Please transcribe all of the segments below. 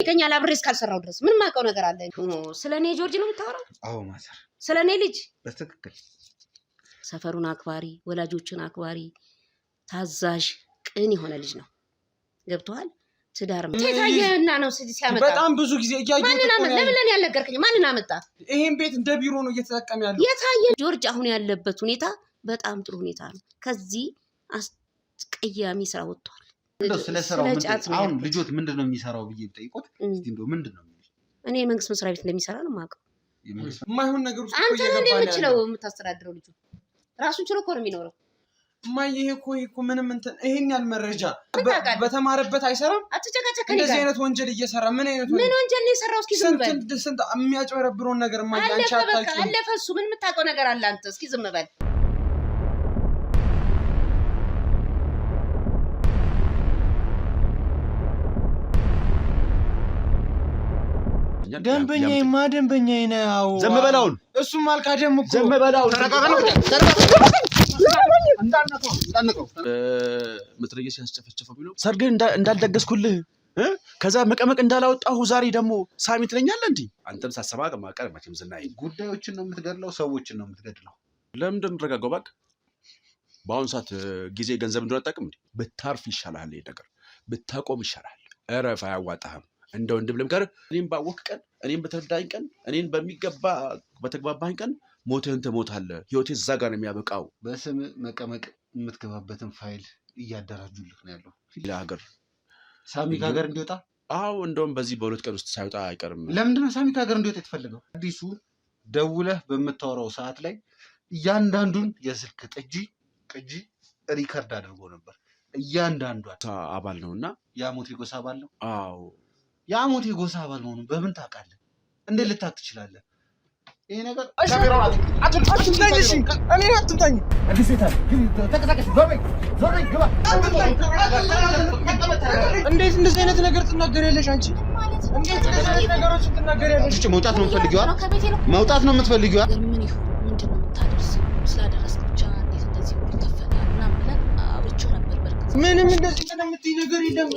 ያስፈልገኛል አብሬ እስካልሰራው ድረስ ምን ማቀው ነገር አለ? ስለኔ ጆርጅ ነው የምታወራው? አዎ ማዘር ስለኔ ልጅ በትክክል ሰፈሩን አክባሪ ወላጆችን አክባሪ ታዛዥ ቅን የሆነ ልጅ ነው ገብቷል ትዳር ተታየና ነው ሲያመጣ በጣም ብዙ ጊዜ ለምን ያልነገርከኝ ማንን አመጣ ይሄን ቤት እንደ ቢሮ ነው እየተጠቀም ያለው የታየ ጆርጅ አሁን ያለበት ሁኔታ በጣም ጥሩ ሁኔታ ነው ከዚህ አስቀያሚ ስራ ወጥቷል እንደው ስለሰራው አሁን ልጆት ምንድነው የሚሰራው ብዬ ጠይቆት እስቲ እንደው ምንድነው እኔ መንግስት መስሪያ ቤት እንደሚሰራ ነው ማቀው የማይሆን ነገር ውስጥ አንተ ነው እንደምትችለው የምታስተዳድረው ልጅ ራሱን ችሎ እኮ ነው የሚኖረው ማይ ይሄ እኮ ምንም እንትን ይሄን ያል መረጃ በተማረበት አይሰራም አትጨቃጨቀኝ እንደዚህ አይነት ወንጀል እየሰራ ምን ወንጀል ነው የሰራው እስኪ ዝም በል ስንት የሚያጭበረብረውን ነገር ማይ አንቺ አታውቂ አለፈ እሱ ምን የምታውቀው ነገር አለ አንተ እስኪ ዝም በል ደንበኛዬ ነው ዘም በላውን እሱም አልካደም እኮ ዘም በላውን እንዳነቀው መትረየስ ያስጨፈጨፈው ቢለው ሰርግ እንዳልደገስኩልህ ከዛ መቀመቅ እንዳላወጣሁ ዛሬ ደግሞ ሳሚ ትለኛለህ እንዴ አንተም ሳሰባ ማቀር መቼም ዝናይ ጉዳዮችን ነው የምትገድለው ሰዎችን ነው የምትገድለው ለምን እንደምትረጋጋው ባክ በአሁን ሰዓት ጊዜ ገንዘብ እንደሆነ አታውቅም እንዴ ብታርፍ ይሻላል ይሄ ነገር ብታቆም ይሻላል እረፍ አያዋጣህም እንደው እንደብለም ጋር እኔም ባወቅ ቀን እኔም በተረዳኝ ቀን እኔን በሚገባ በተግባባኝ ቀን ሞተን ተሞታለህ ህይወቴ እዛ ጋር ነው የሚያበቃው በስም መቀመቅ የምትገባበትን ፋይል እያደራጁልህ ነው ያለው ለሀገር ሳሚ ከሀገር እንዲወጣ አዎ እንደውም በዚህ በሁለት ቀን ውስጥ ሳይወጣ አይቀርም ለምንድን ነው ሳሚ ከሀገር እንዲወጣ የተፈለገው አዲሱ ደውለህ በምታወራው ሰዓት ላይ እያንዳንዱን የስልክ ቅጂ ሪከርድ አድርጎ ነበር እያንዳንዱ አባል ነውና ያሞት ጎሳ አባል ነው አዎ ያሞት ጎሳ አባል መሆኑን በምን ታውቃለህ እንዴት ልታውቅ ትችላለህ ይሄ ነገር አትምታኝሽ እኔ አትምታኝ አዲስታል ተከታከሽ ዞርበይ ግባ እንዴት እንደዚህ አይነት ነገር ትናገሪያለሽ አንቺ እንዴት እንደዚህ አይነት ነገሮች ትናገሪያለሽ መውጣት ነው የምትፈልጊው መውጣት ነው የምትፈልጊው ምን ይሁን ምንድነው የምታደርሰው ስላደረስክ ብቻ እንዴት እንደዚህ ይከፈታል እና ብለን አብቹ ነበር በርግጥ ምንም እንደዚህ ስለምትይ ነገር የለም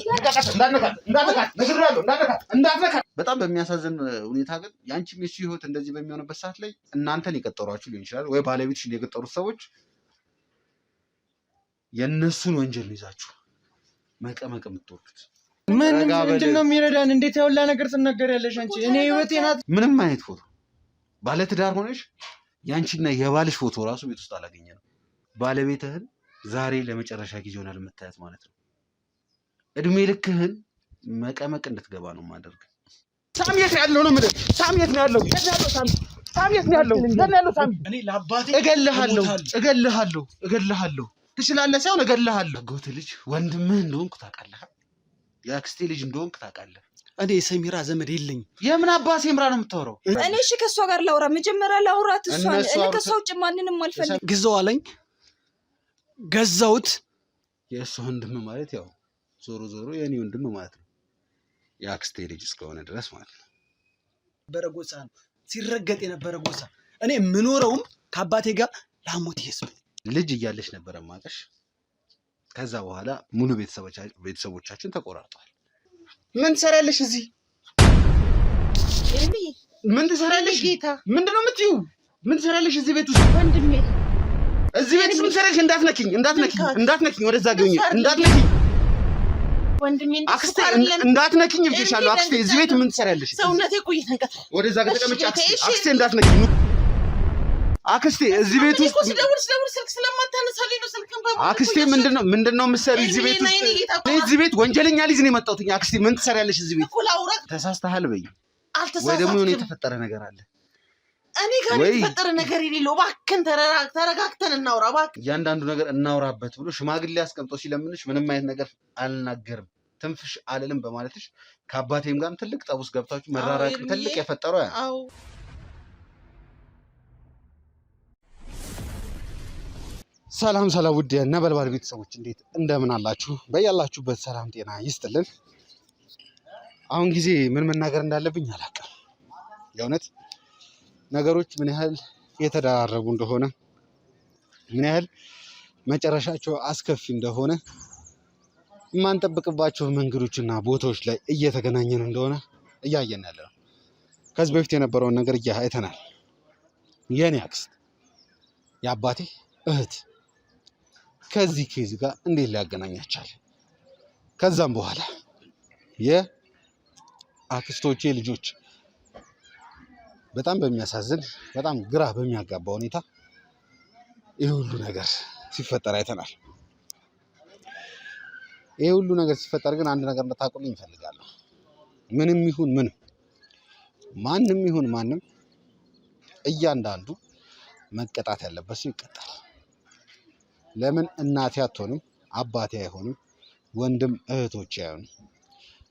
እንዳትነካት በጣም በሚያሳዝን ሁኔታ ግን ያንቺም የሱ ህይወት እንደዚህ በሚሆንበት ሰዓት ላይ እናንተን የቀጠሯችሁ ሊሆን ይችላል ወይ ባለቤትሽን የቀጠሩት ሰዎች የነሱን ወንጀል ይዛችሁ መቀመቅ የምትወርዱት ምንድነው የሚረዳን እንዴት ያውላ ነገር ትናገሪያለሽ አንቺ እኔ ህይወቴ ናት ምንም አይነት ፎቶ ባለትዳር ሆነሽ ያንቺና የባልሽ ፎቶ ራሱ ቤት ውስጥ አላገኘንም ባለቤትህን ዛሬ ለመጨረሻ ጊዜ ሆናል የምታያት ማለት ነው እድሜ ልክህን መቀመቅ እንድትገባ ነው ማደርግ ሳሚ የት ያለው ነው ማለት ሳሚ የት ነው ያለው ሳሚ የት ነው ያለው ሳሚ እኔ ለአባቴ እገልሃለሁ ትችላለህ ሳይሆን እገልሃለሁ ጎት ልጅ ወንድምህ እንደሆንኩ ታውቃለህ ያክስቴ ልጅ እንደሆንኩ ታውቃለህ እኔ ሰሚራ ዘመድ የለኝ የምን አባ ሰሚራ ነው የምታወራው እኔ እሺ ከሷ ጋር ላውራ መጀመሪያ ላውራት እሷን እኔ ከሷ ውጭ ማንንም አልፈልግም ግዛው አለኝ ገዛውት የእሱ ወንድም ማለት ያው ዞሮ የኔ ወንድም ማለት ነው ያክስቴ ልጅ እስከሆነ ድረስ ማለት ነው በረጎሳ ነው ሲረገጥ የነበረ ጎሳ እኔ ምኖረውም ከአባቴ ጋር ላሞት ይስብ ልጅ እያለሽ ነበር ማቀሽ ከዛ በኋላ ሙሉ ቤተሰቦቻችን ተቆራርጠዋል ምን ትሰራለሽ እዚህ ምን ትሰራለሽ ጌታ ምንድነው የምትይው ምን ትሰራለሽ እዚህ ቤት ውስጥ ወንድሜ እዚህ ቤት ምን ትሰራለሽ እንዳትነኪኝ ወደዛ ገኝ እንዳትነኪኝ ወንድሜ እንዳትነኪኝ ብዬሻለሁ አክስቴ እዚህ ቤት ምን ትሰራለሽ ሰውነቴ ቆይ ተንቀጣ ወደዛ ከተቀመጭ አክስቴ እንዳትነኪኝ አክስቴ እዚህ ቤት ውስጥ ደውል ስልክ ስለማታነሳልኝ ነው ስልክን በማለት አክስቴ ምንድነው የምትሰሪው እዚህ ቤት ውስጥ እዚህ ቤት ወንጀለኛ ልጅ ነው የመጣሁት አክስቴ ምን ትሰሪያለሽ እዚህ ቤት ተሳስተሃል በይ ወይ ደግሞ የሆነ የተፈጠረ ነገር አለ እኔ ጋር የተፈጠረ ነገር የሌለው እባክህን ተረጋግተን እናውራ እባክህ እያንዳንዱ ነገር እናውራበት ብሎ ሽማግሌ አስቀምጦ ሲለምንሽ ምንም አይነት ነገር አልናገርም ትንፍሽ አልልም በማለትሽ ከአባቴም ጋርም ትልቅ ጠቡስ ገብታችሁ መራራቅ ትልቅ የፈጠረው ያ አዎ ሰላም ውድ ነበልባል ቤተሰቦች እንዴት እንደምን አላችሁ በያላችሁበት ሰላም ጤና ይስጥልን አሁን ጊዜ ምን መናገር እንዳለብኝ አላውቅም የእውነት ነገሮች ምን ያህል የተደራረቡ እንደሆነ ምን ያህል መጨረሻቸው አስከፊ እንደሆነ ማንጠብቅባቸው መንገዶችና ቦታዎች ላይ እየተገናኘን እንደሆነ እያየን ያለ ነው። ከዚህ በፊት የነበረውን ነገር አይተናል። የኔ አክስት የአባቴ እህት ከዚህ ኬዝ ጋር እንዴት ሊያገናኛቻል? ከዛም በኋላ የአክስቶቼ ልጆች በጣም በሚያሳዝን በጣም ግራ በሚያጋባ ሁኔታ ይህ ሁሉ ነገር ሲፈጠር አይተናል። ይህ ሁሉ ነገር ሲፈጠር ግን አንድ ነገር እንድታውቁልኝ እፈልጋለሁ። ምንም ይሁን ምንም፣ ማንም ይሁን ማንም፣ እያንዳንዱ መቀጣት ያለበት ሰው ይቀጣል። ለምን እናቴ አትሆንም? አባቴ አይሆንም? ወንድም እህቶቼ አይሆንም?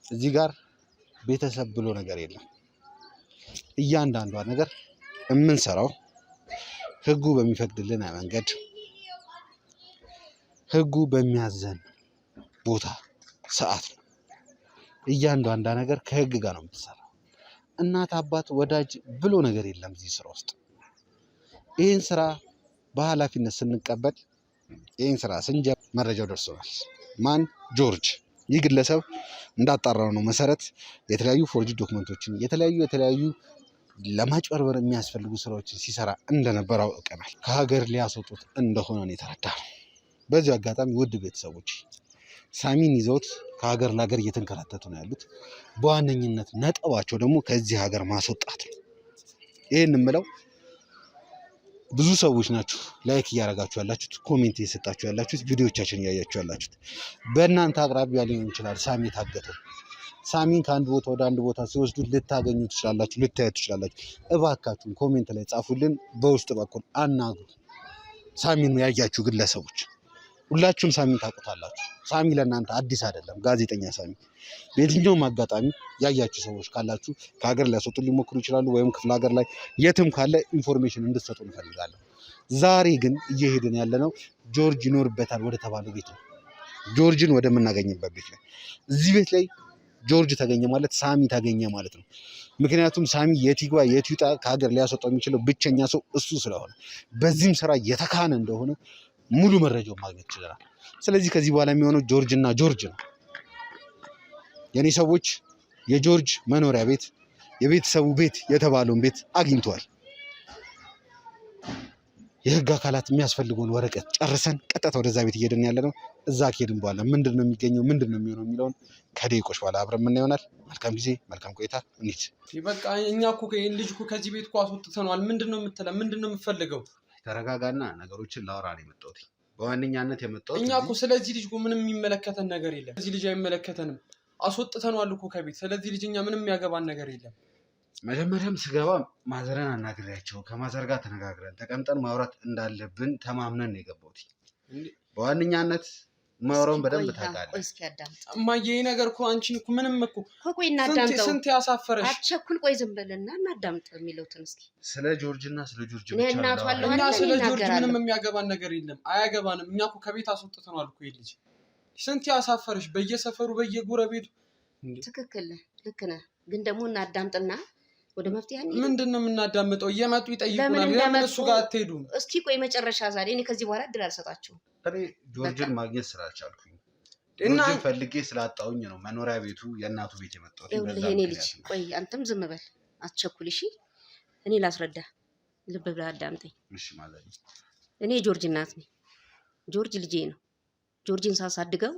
እዚህ ጋር ቤተሰብ ብሎ ነገር የለም። እያንዳንዷ ነገር የምንሰራው ህጉ በሚፈቅድልን መንገድ፣ ህጉ በሚያዘን ቦታ ሰዓት ነው። እያንዳንዷ ነገር ከህግ ጋር ነው የምትሰራው። እናት አባት ወዳጅ ብሎ ነገር የለም እዚህ ስራ ውስጥ። ይህን ስራ በኃላፊነት ስንቀበል፣ ይህን ስራ ስንጀምር መረጃው ደርሶናል። ማን? ጆርጅ። ይህ ግለሰብ እንዳጣራው ነው መሰረት የተለያዩ ፎርጅ ዶክመንቶችን የተለያዩ ለማጭበርበር የሚያስፈልጉ ስራዎችን ሲሰራ እንደነበር አውቀናል። ከሀገር ሊያስወጡት እንደሆነ ነው የተረዳነው። በዚህ አጋጣሚ ውድ ቤተሰቦች ሳሚን ይዘውት ከሀገር ለሀገር እየተንከራተቱ ነው ያሉት። በዋነኝነት ነጥባቸው ደግሞ ከዚህ ሀገር ማስወጣት ነው። ይህን የምለው ብዙ ሰዎች ናችሁ ላይክ እያደረጋችሁ ያላችሁት፣ ኮሜንት እየሰጣችሁ ያላችሁት፣ ቪዲዮቻችን እያያችሁ ያላችሁት። በእናንተ አቅራቢያ ሊሆን ይችላል ሳሚ የታገተው። ሳሚን ከአንድ ቦታ ወደ አንድ ቦታ ሲወስዱ ልታገኙ ትችላላችሁ፣ ልታዩት ትችላላችሁ። እባካችሁን ኮሜንት ላይ ጻፉልን፣ በውስጥ በኩል አናግሩ። ሳሚን ያያችሁ ግለሰቦች ሁላችሁም ሳሚን ታውቁታላችሁ። ሳሚ ለእናንተ አዲስ አይደለም። ጋዜጠኛ ሳሚ በየትኛውም አጋጣሚ ያያችሁ ሰዎች ካላችሁ ከሀገር ሊያስወጡ ሊሞክሩ ይችላሉ፣ ወይም ክፍለ ሀገር ላይ የትም ካለ ኢንፎርሜሽን እንድትሰጡ እንፈልጋለን። ዛሬ ግን እየሄድን ያለነው ጆርጅ ይኖርበታል ወደ ተባለው ቤት ነው። ጆርጅን ወደምናገኝበት ቤት ላይ እዚህ ቤት ላይ ጆርጅ ተገኘ ማለት ሳሚ ተገኘ ማለት ነው። ምክንያቱም ሳሚ የት ይግባ የት ይውጣ ከሀገር ሊያስወጣው የሚችለው ብቸኛ ሰው እሱ ስለሆነ፣ በዚህም ስራ የተካነ እንደሆነ ሙሉ መረጃውን ማግኘት ይችላል። ስለዚህ ከዚህ በኋላ የሚሆነው ጆርጅ እና ጆርጅ ነው። የኔ ሰዎች የጆርጅ መኖሪያ ቤት የቤተሰቡ ቤት የተባለውን ቤት አግኝተዋል። የህግ አካላት የሚያስፈልገውን ወረቀት ጨርሰን ቀጥታ ወደዛ ቤት እየሄድን ያለ ነው። እዛ ከሄድን በኋላ ምንድን ነው የሚገኘው ምንድን ነው የሚሆነው የሚለውን ከደቂቆች በኋላ አብረን የምናየው ይሆናል። መልካም ጊዜ፣ መልካም ቆይታ። እንሂድ። በቃ እኛ እኮ ይህን ልጅ እኮ ከዚህ ቤት እኮ አስወጥተነዋል። ምንድን ነው የምትለው? ምንድን ነው የምትፈልገው? ተረጋጋና ነገሮችን ላወራ ነው የመጣሁት። በዋነኛነት የመጣሁት እኛ እኮ ስለዚህ ልጅ እኮ ምንም የሚመለከተን ነገር የለም። ስለዚህ ልጅ አይመለከተንም። አስወጥተነዋል እኮ ከቤት። ስለዚህ ልጅ እኛ ምንም የሚያገባን ነገር የለም። መጀመሪያም ስገባ ማዘረን አናግሬያቸው ከማዘር ጋር ተነጋግረን ተቀምጠን ማውራት እንዳለብን ተማምነን ነው የገባሁት። በዋነኛነት ማውራውን በደንብ ታውቃለህ። እማዬ ይሄ ነገር እኮ አንቺን እኮ ምንም እኮ ቆይ እናዳምጠው። ስንት ያሳፈረሽ። አትቸኩል። ቆይ ዝም ብለና እናዳምጥ የሚለውትን እስኪ። ስለ ጆርጅ እና ስለ ጆርጅ ብቻ ነው። እኛ ስለ ጆርጅ ምንም የሚያገባን ነገር የለም። አያገባንም። እኛ እኮ ከቤት አስወጥተነዋል እኮ ይሄ ልጅ። ስንት ያሳፈረሽ በየሰፈሩ በየጎረቤቱ። ትክክል፣ ልክ ነህ። ግን ደግሞ እናዳምጥና ወደ መፍትሄ ምንድን ነው የምናዳምጠው? እየመጡ ይጠይቁናል። ለምን እሱ ጋር አትሄዱም? እስኪ ቆይ መጨረሻ ዛሬ እኔ ከዚህ በኋላ እድል አልሰጣችሁም። እኔ ጆርጅን ማግኘት ስላልቻልኩኝ ጆርጅን ፈልጌ ስላጣውኝ ነው መኖሪያ ቤቱ የእናቱ ቤት የመጣሁት። የኔ ልጅ ቆይ አንተም ዝም በል አትቸኩል። እሺ እኔ ላስረዳ፣ ልብ ብለህ አዳምጠኝ። እሺ ማለት ነው። እኔ ጆርጅ እናት ነኝ። ጆርጅ ልጄ ነው። ጆርጅን ሳሳድገው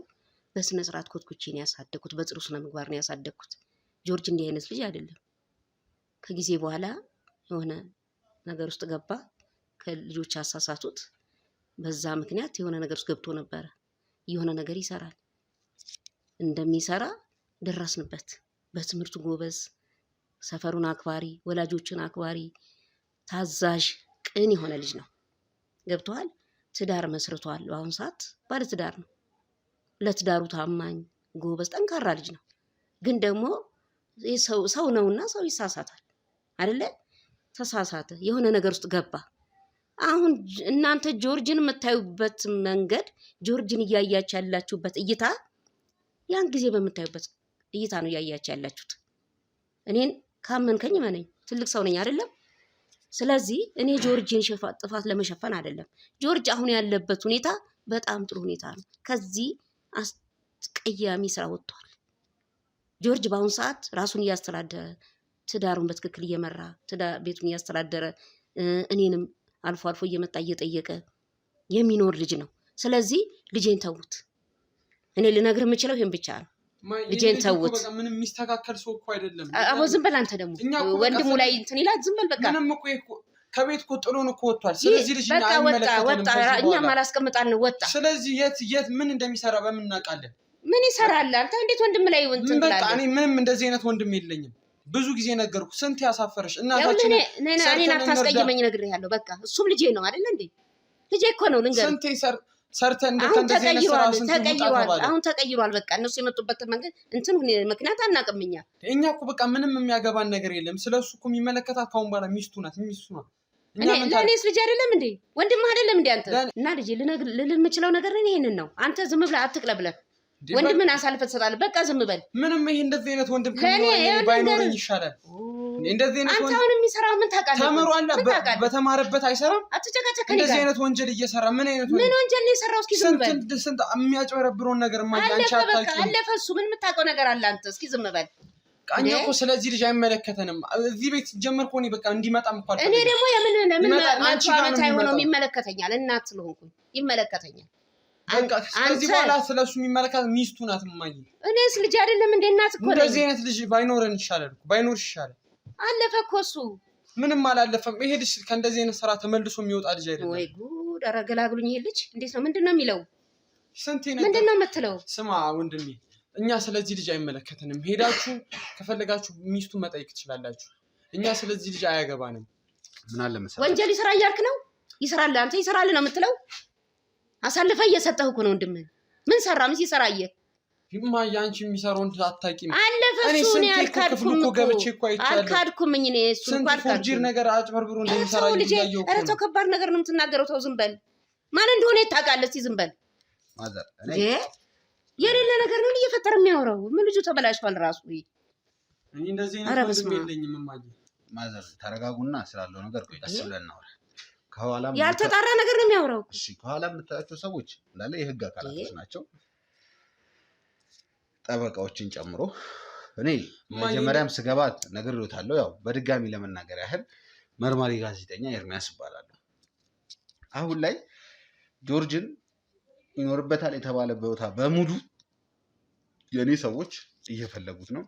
በስነ ስርዓት ኮትኩቼ ነው ያሳደግኩት። በጥሩ ስነ ምግባር ነው ያሳደግኩት። ጆርጅ እንዲህ አይነት ልጅ አይደለም። ከጊዜ በኋላ የሆነ ነገር ውስጥ ገባ። ከልጆች አሳሳቱት። በዛ ምክንያት የሆነ ነገር ውስጥ ገብቶ ነበረ። የሆነ ነገር ይሰራል። እንደሚሰራ ደረስንበት። በትምህርቱ ጎበዝ፣ ሰፈሩን አክባሪ፣ ወላጆችን አክባሪ፣ ታዛዥ፣ ቅን የሆነ ልጅ ነው። ገብቷል። ትዳር መስርቷል። በአሁኑ ሰዓት ባለ ትዳር ነው። ለትዳሩ ታማኝ፣ ጎበዝ፣ ጠንካራ ልጅ ነው። ግን ደግሞ ሰው ነውና ሰው ይሳሳታል አይደለ? ተሳሳተ። የሆነ ነገር ውስጥ ገባ። አሁን እናንተ ጆርጅን የምታዩበት መንገድ፣ ጆርጅን እያያችሁ ያላችሁበት እይታ ያን ጊዜ በምታዩበት እይታ ነው እያያችሁ ያላችሁት። እኔን ካመንከኝ መነኝ፣ ትልቅ ሰው ነኝ አይደለም? ስለዚህ እኔ ጆርጅን ጥፋት ለመሸፈን አይደለም። ጆርጅ አሁን ያለበት ሁኔታ በጣም ጥሩ ሁኔታ ነው። ከዚህ አስቀያሚ ስራ ወጥቷል። ጆርጅ በአሁኑ ሰዓት ራሱን እያስተዳደረ ትዳሩን በትክክል እየመራ ቤቱን እያስተዳደረ እኔንም አልፎ አልፎ እየመጣ እየጠየቀ የሚኖር ልጅ ነው። ስለዚህ ልጄን ተውት። እኔ ልነግርህ የምችለው ይሄን ብቻ ነው። ልጄን ተውት። ምንም የሚስተካከል ሰው እኮ አይደለም። አቦ ዝም በል አንተ ደግሞ ወንድሙ ላይ እንትን ይላል። ዝም በል በቃ። ምንም እኮ ከቤት እኮ ጥሎን እኮ ወጥቷል። ስለዚህ ልጅ በቃ ወጣ። እኛም አላስቀምጣልን ወጣ። ስለዚህ የት ምን እንደሚሰራ በምን እናውቃለን? ምን ይሰራል? አንተ እንዴት ወንድም ላይ እንትን ትላለህ? በቃ እኔ ምንም እንደዚህ አይነት ወንድም የለኝም። ብዙ ጊዜ ነገርኩ። ስንት ያሳፈረሽ እናታችን። እኔን አታስቀይመኝ ነግሬሃለሁ። በቃ እሱም ልጄ ነው አይደል እንዴ? ልጄ እኮ ነው ልንገርህ። ስንቴ ሰርተህ እንደዚህ አይነት ስራ አሁን ተቀይሯል። በቃ እነሱ የመጡበትን መንገድ እንትን ምክንያት አናውቅም እኛ እኮ በቃ ምንም የሚያገባን ነገር የለም። ስለሱ እኮ የሚመለከታት ካሁን በኋላ ሚስቱ ናት። ለእኔስ ልጅ አይደለም እንዴ? ወንድም አይደለም እንዴ አንተ? እና ልጄ ልልህ የምችለው ነገር ይሄንን ነው። አንተ ዝም ብለህ አትቅለብለህ። ወንድምን አሳልፈህ ትሰጣለህ። በቃ ዝም በል። ምንም ይሄ እንደዚህ አይነት ወንድም ባይኖረኝ ይሻላል። እንደዚህ አይነት አንተ አሁን የሚሰራው ምን ታውቃለህ? ተምሯል። በተማረበት አይሰራም። አትጨቃጨቅ። እንደዚህ አይነት ወንጀል እየሰራ ምን ወንጀል ነው የሰራው? እስኪ ዝም በል። ስንት የሚያጭበረብረውን ነገር አንቺ አታውቂም። አለፈ እሱ። ምን የምታውቀው ነገር አለ አንተ? እስኪ ዝም በል። እኛ እኮ ስለዚህ ልጅ አይመለከተንም። እዚህ ቤት ጀመር እኮ እኔ በቃ እንዲመጣም እኮ እኔ ደግሞ ለምን አንቺ ዓመት አይሆነውም። ይመለከተኛል። እናት ስለሆንኩኝ ይመለከተኛል። ከዚህ በኋላ ስለሱ የሚመለከት ሚስቱ ናት። እማዬ እኔስ ልጅ አይደለም እንደ እናት እኮ ነኝ። እንደዚህ አይነት ልጅ ባይኖረን ይሻላል እኮ ባይኖርሽ ይሻላል። አለፈ እኮ እሱ። ምንም አላለፈም። ይሄ ልጅ ከእንደዚህ አይነት ስራ ተመልሶ የሚወጣ ልጅ አይደለም። ወይ ጉድ! ኧረ ገላግሉኝ። ይሄ ልጅ እንዴት ነው? ምንድን ነው የሚለው? ምንድን ነው የምትለው? ስማ ወንድሜ፣ እኛ ስለዚህ ልጅ አይመለከተንም። ሄዳችሁ ከፈለጋችሁ ሚስቱን መጠየቅ ትችላላችሁ። እኛ ስለዚህ ልጅ አያገባንም። ምን አለ መሰለህ፣ ወንጀል ይሰራ እያልክ ነው? ይሰራል። አንተ ይሰራል ነው የምትለው? አሳልፈህ እየሰጠህ እኮ ነው ወንድምህ። ምን ሰራ? ምን ሲሰራ አየህ? እማዬ አንቺ የሚሰራውን አታውቂም። አለፈ እሱ። እኔ አልካድኩም እኮ አልካድኩም። እኔ እሱ እንኳን አልካድኩም። ነገር አጭበርብሮ እንደሚሰራ እያየሁ እኮ ነው። ኧረ ተው፣ ከባድ ነገር ነው የምትናገረው። ተው ዝም በል። ማን እንደሆነ ታውቃለህ? እስኪ ዝም በል። ማዘር የሌለ ነገር ነው እየፈጠረ የሚያወራው። ምን ልጁ ተበላሽቷል ራሱ። እኔ እንደዚህ አይነት ወንድም የለኝም እማዬ። ማዘር ተረጋጉና ስላለው ነገር ቆይ ቀስ ብለን እናውራ። ከኋላም ያልተጣራ ነገር ነው የሚያወራው። እሺ ከኋላ የምታያቸው ሰዎች እንዳለ የህግ አካላቶች ናቸው፣ ጠበቃዎችን ጨምሮ። እኔ መጀመሪያም ስገባት ነግሬዎታለሁ። ያው በድጋሚ ለመናገር ያህል መርማሪ ጋዜጠኛ ኤርሚያስ እባላለሁ። አሁን ላይ ጆርጅን ይኖርበታል የተባለ ቦታ በሙሉ የኔ ሰዎች እየፈለጉት ነው።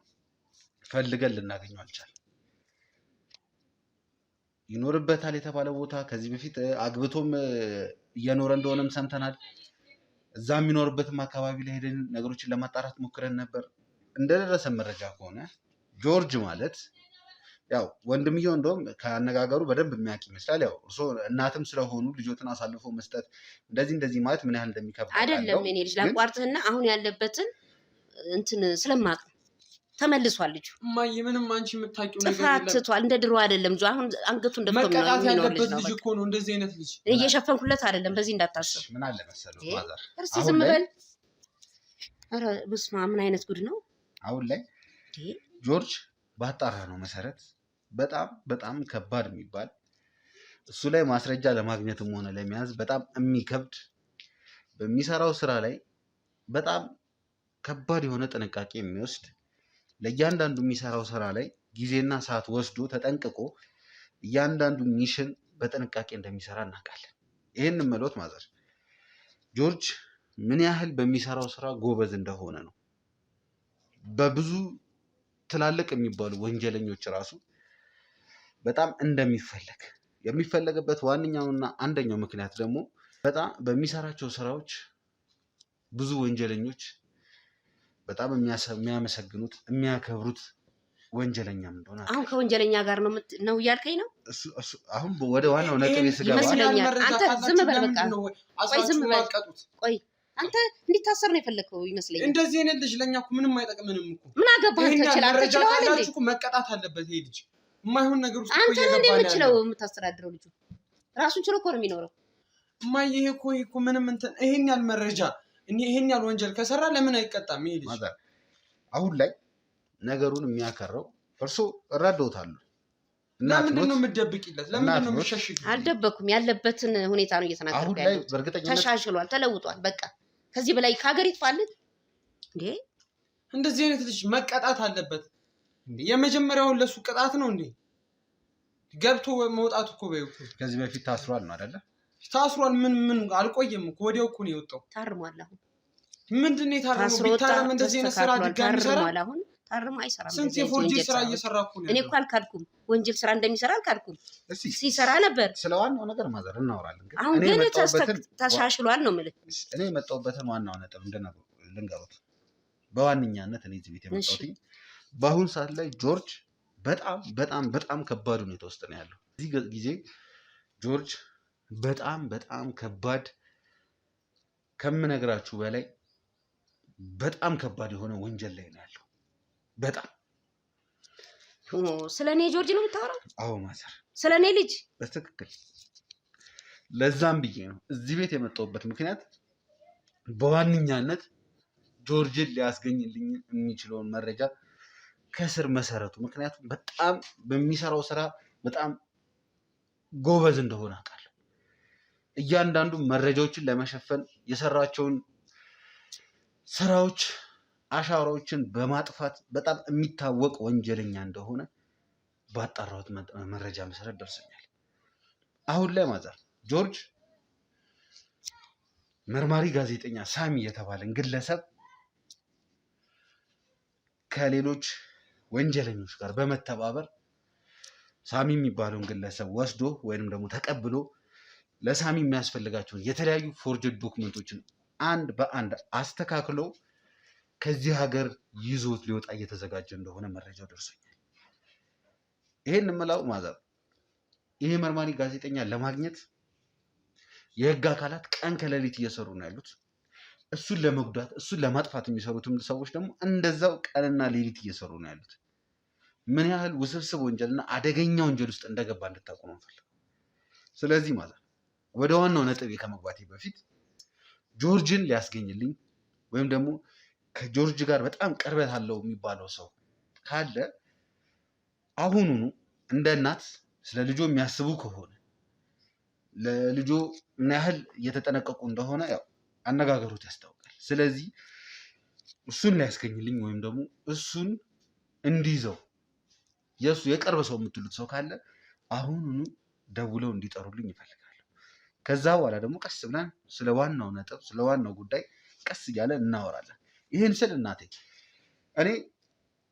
ፈልገን ልናገኘው አልቻለም። ይኖርበታል የተባለ ቦታ ከዚህ በፊት አግብቶም እየኖረ እንደሆነም ሰምተናል። እዛ የሚኖርበትም አካባቢ ላይ ሄደን ነገሮችን ለማጣራት ሞክረን ነበር። እንደደረሰ መረጃ ከሆነ ጆርጅ ማለት ያው ወንድምየው እንደውም ከአነጋገሩ በደንብ የሚያውቅ ይመስላል። ያው እርሶ እናትም ስለሆኑ ልጆትን አሳልፎ መስጠት እንደዚህ ማለት ምን ያህል እንደሚከብድ አይደለም። እኔ ልጅ ላቋርጥህና አሁን ያለበትን እንትን ስለማቅ ተመልሷል ልጁ። እማዬ ምንም አንቺ የምታውቂው ነገር የለም። ጥፋትቷል። እንደ ድሮ አይደለም ልጁ። አሁን አንገቱን ደፍቶ መቀጣት ያለበት ልጅ እኮ ነው። እንደዚህ አይነት ልጅ እየሸፈንኩለት አይደለም። በዚህ እንዳታስብ። ምን አለ መሰለው ማዘር፣ እርሲ ዝም በል። ኧረ በስመ አብ ምን አይነት ጉድ ነው! አሁን ላይ ጆርጅ ባጣራ ነው መሰረት በጣም ከባድ የሚባል እሱ ላይ ማስረጃ ለማግኘትም ሆነ ለመያዝ በጣም የሚከብድ በሚሰራው ስራ ላይ በጣም ከባድ የሆነ ጥንቃቄ የሚወስድ ለእያንዳንዱ የሚሰራው ስራ ላይ ጊዜና ሰዓት ወስዶ ተጠንቅቆ እያንዳንዱ ሚሽን በጥንቃቄ እንደሚሰራ እናውቃለን። ይህን መሎት ማዘር ጆርጅ ምን ያህል በሚሰራው ስራ ጎበዝ እንደሆነ ነው። በብዙ ትላልቅ የሚባሉ ወንጀለኞች ራሱ በጣም እንደሚፈለግ የሚፈለግበት ዋነኛውና አንደኛው ምክንያት ደግሞ በጣም በሚሰራቸው ስራዎች ብዙ ወንጀለኞች በጣም የሚያመሰግኑት የሚያከብሩት ወንጀለኛም እንደሆነ አሁን ከወንጀለኛ ጋር ነው እያልከኝ ነው? አሁን ወደ ዋናው ነጥብ ስገባ ይመስለኛል። አንተ ዝም በል በቃ። ቆይ ዝም በል። ቆይ አንተ እንዲታሰር ነው የፈለከው ይመስለኛል። እንደዚህ አይነት ልጅ ለኛ እኮ ምንም አይጠቅምንም እኮ። ምን አገባህ? ትችላለህ እኮ መቀጣት አለበት ይሄ ልጅ። የማይሆን ነገር ውስጥ አንተ ነው እንደምትችለው የምታስተዳድረው። ልጁ ራሱን ችሎ እኮ ነው የሚኖረው። እማዬ ይሄ እኮ ምንም እንትን ይሄን ያህል መረጃ ይሄን ያህል ወንጀል ከሰራ ለምን አይቀጣም ይሄ ልጅ? አሁን ላይ ነገሩን የሚያከረው እርሶ እረዳዎታለሁ። ለምንድን ነው የምትደብቂለት? ለምንድን ነው የምትሸሽጊ? አልደበኩም። ያለበትን ሁኔታ ነው እየተናገርኩ ያለሁት። ተሻሽሏል፣ ተለውጧል። በቃ ከዚህ በላይ ከሀገር ይጥፋልን እንዴ? እንደዚህ አይነት ልጅ መቀጣት አለበት እንዴ? የመጀመሪያውን ለሱ ቅጣት ነው እንዴ? ገብቶ መውጣት እኮ በይው። ከዚህ በፊት ታስሯል ነው አይደለ? ታስሯል። ምን አልቆየም እኮ ወዲያው እኮ ነው የወጣው። ታርሟል። አሁን ምንድን ነው የታረመው? ቢታረም እንደዚህ አይነት ስራ ድጋሚ ይሰራል? አሁን ታርሞ አይሰራም። ስንት የፎርጂ ስራ እየሰራ እኮ ነው። እኔ እኮ አልካድኩም፣ ወንጀል ስራ እንደሚሰራ አልካድኩም። ሲሰራ ነበር። ስለዋናው ነገር ማዘር እናወራለን። አሁን ግን ተሻሽሏል ነው የምልህ። እኔ የመጣሁበትን ዋናው ነጥብ ልንገሩት። በዋነኛነት እኔ እዚህ ቤት የመጣሁት በአሁኑ ሰዓት ላይ ጆርጅ በጣም በጣም በጣም ከባድ ሁኔታ ውስጥ ነው ያለው። እዚህ ጊዜ ጆርጅ በጣም በጣም ከባድ ከምነግራችሁ በላይ በጣም ከባድ የሆነ ወንጀል ላይ ነው ያለው። በጣም ስለኔ ጆርጅ ነው የምታወራው? አዎ ማዘር፣ ስለኔ ልጅ በትክክል። ለዛም ብዬ ነው እዚህ ቤት የመጣሁበት ምክንያት በዋነኛነት ጆርጅን ሊያስገኝልኝ የሚችለውን መረጃ ከስር መሰረቱ። ምክንያቱም በጣም በሚሰራው ስራ በጣም ጎበዝ እንደሆነ አውቃለሁ። እያንዳንዱ መረጃዎችን ለመሸፈን የሰራቸውን ስራዎች አሻራዎችን በማጥፋት በጣም የሚታወቅ ወንጀለኛ እንደሆነ ባጣራሁት መረጃ መሰረት ደርሰኛል። አሁን ላይ ማዘር ጆርጅ መርማሪ ጋዜጠኛ ሳሚ የተባለን ግለሰብ ከሌሎች ወንጀለኞች ጋር በመተባበር ሳሚ የሚባለውን ግለሰብ ወስዶ ወይንም ደግሞ ተቀብሎ ለሳሚ የሚያስፈልጋቸውን የተለያዩ ፎርጅድ ዶክመንቶችን አንድ በአንድ አስተካክሎ ከዚህ ሀገር ይዞት ሊወጣ እየተዘጋጀ እንደሆነ መረጃው ደርሶኛል። ይሄን የምለው ማዘር ይሄ መርማሪ ጋዜጠኛ ለማግኘት የህግ አካላት ቀን ከሌሊት እየሰሩ ነው ያሉት። እሱን ለመጉዳት እሱን ለማጥፋት የሚሰሩትም ሰዎች ደግሞ እንደዛው ቀንና ሌሊት እየሰሩ ነው ያሉት። ምን ያህል ውስብስብ ወንጀልና አደገኛ ወንጀል ውስጥ እንደገባ እንድታውቁ ነው የምፈልገው። ስለዚህ ማዘር ወደ ዋናው ነጥቤ ከመግባቴ በፊት ጆርጅን ሊያስገኝልኝ ወይም ደግሞ ከጆርጅ ጋር በጣም ቅርበት አለው የሚባለው ሰው ካለ አሁኑኑ እንደ እናት ስለ ልጆ የሚያስቡ ከሆነ ለልጆ ምን ያህል እየተጠነቀቁ እንደሆነ ያው አነጋገሩት ያስታውቃል። ስለዚህ እሱን ሊያስገኝልኝ ወይም ደግሞ እሱን እንዲይዘው የእሱ የቅርብ ሰው የምትሉት ሰው ካለ አሁኑኑ ደውለው እንዲጠሩልኝ ይፈልጋሉ። ከዛ በኋላ ደግሞ ቀስ ብለን ስለ ዋናው ነጥብ ስለ ዋናው ጉዳይ ቀስ እያለ እናወራለን። ይህን ስል እናቴ እኔ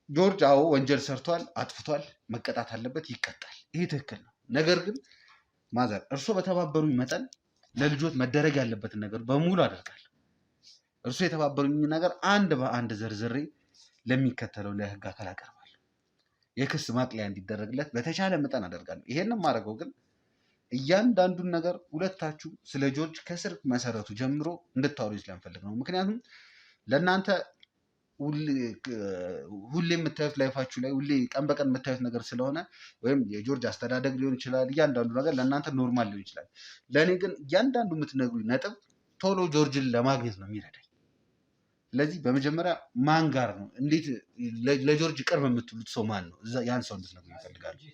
ጆርጅ አዎ ወንጀል ሰርቷል፣ አጥፍቷል፣ መቀጣት አለበት፣ ይቀጣል። ይሄ ትክክል ነው። ነገር ግን ማዘር እርሶ በተባበሩኝ መጠን ለልጆት መደረግ ያለበትን ነገር በሙሉ አደርጋለሁ። እርሶ የተባበሩኝ ነገር አንድ በአንድ ዘርዝሬ ለሚከተለው ለህግ አካል አቀርባለሁ። የክስ ማቅለያ እንዲደረግለት በተቻለ መጠን አደርጋለሁ። ይሄንን ማድረገው ግን እያንዳንዱን ነገር ሁለታችሁ ስለ ጆርጅ ከስር መሰረቱ ጀምሮ እንድታወሩ ስለምፈልግ ነው። ምክንያቱም ለእናንተ ሁሌ የምታዩት ላይፋችሁ ላይ ሁሌ ቀን በቀን የምታዩት ነገር ስለሆነ ወይም የጆርጅ አስተዳደግ ሊሆን ይችላል፣ እያንዳንዱ ነገር ለእናንተ ኖርማል ሊሆን ይችላል። ለእኔ ግን እያንዳንዱ የምትነግሩኝ ነጥብ ቶሎ ጆርጅን ለማግኘት ነው የሚረዳኝ። ስለዚህ በመጀመሪያ ማን ጋር ነው እንዴት ለጆርጅ ቅርብ የምትሉት ሰው ማን ነው? ያን ሰው እንድትነግሩኝ እፈልጋለሁ።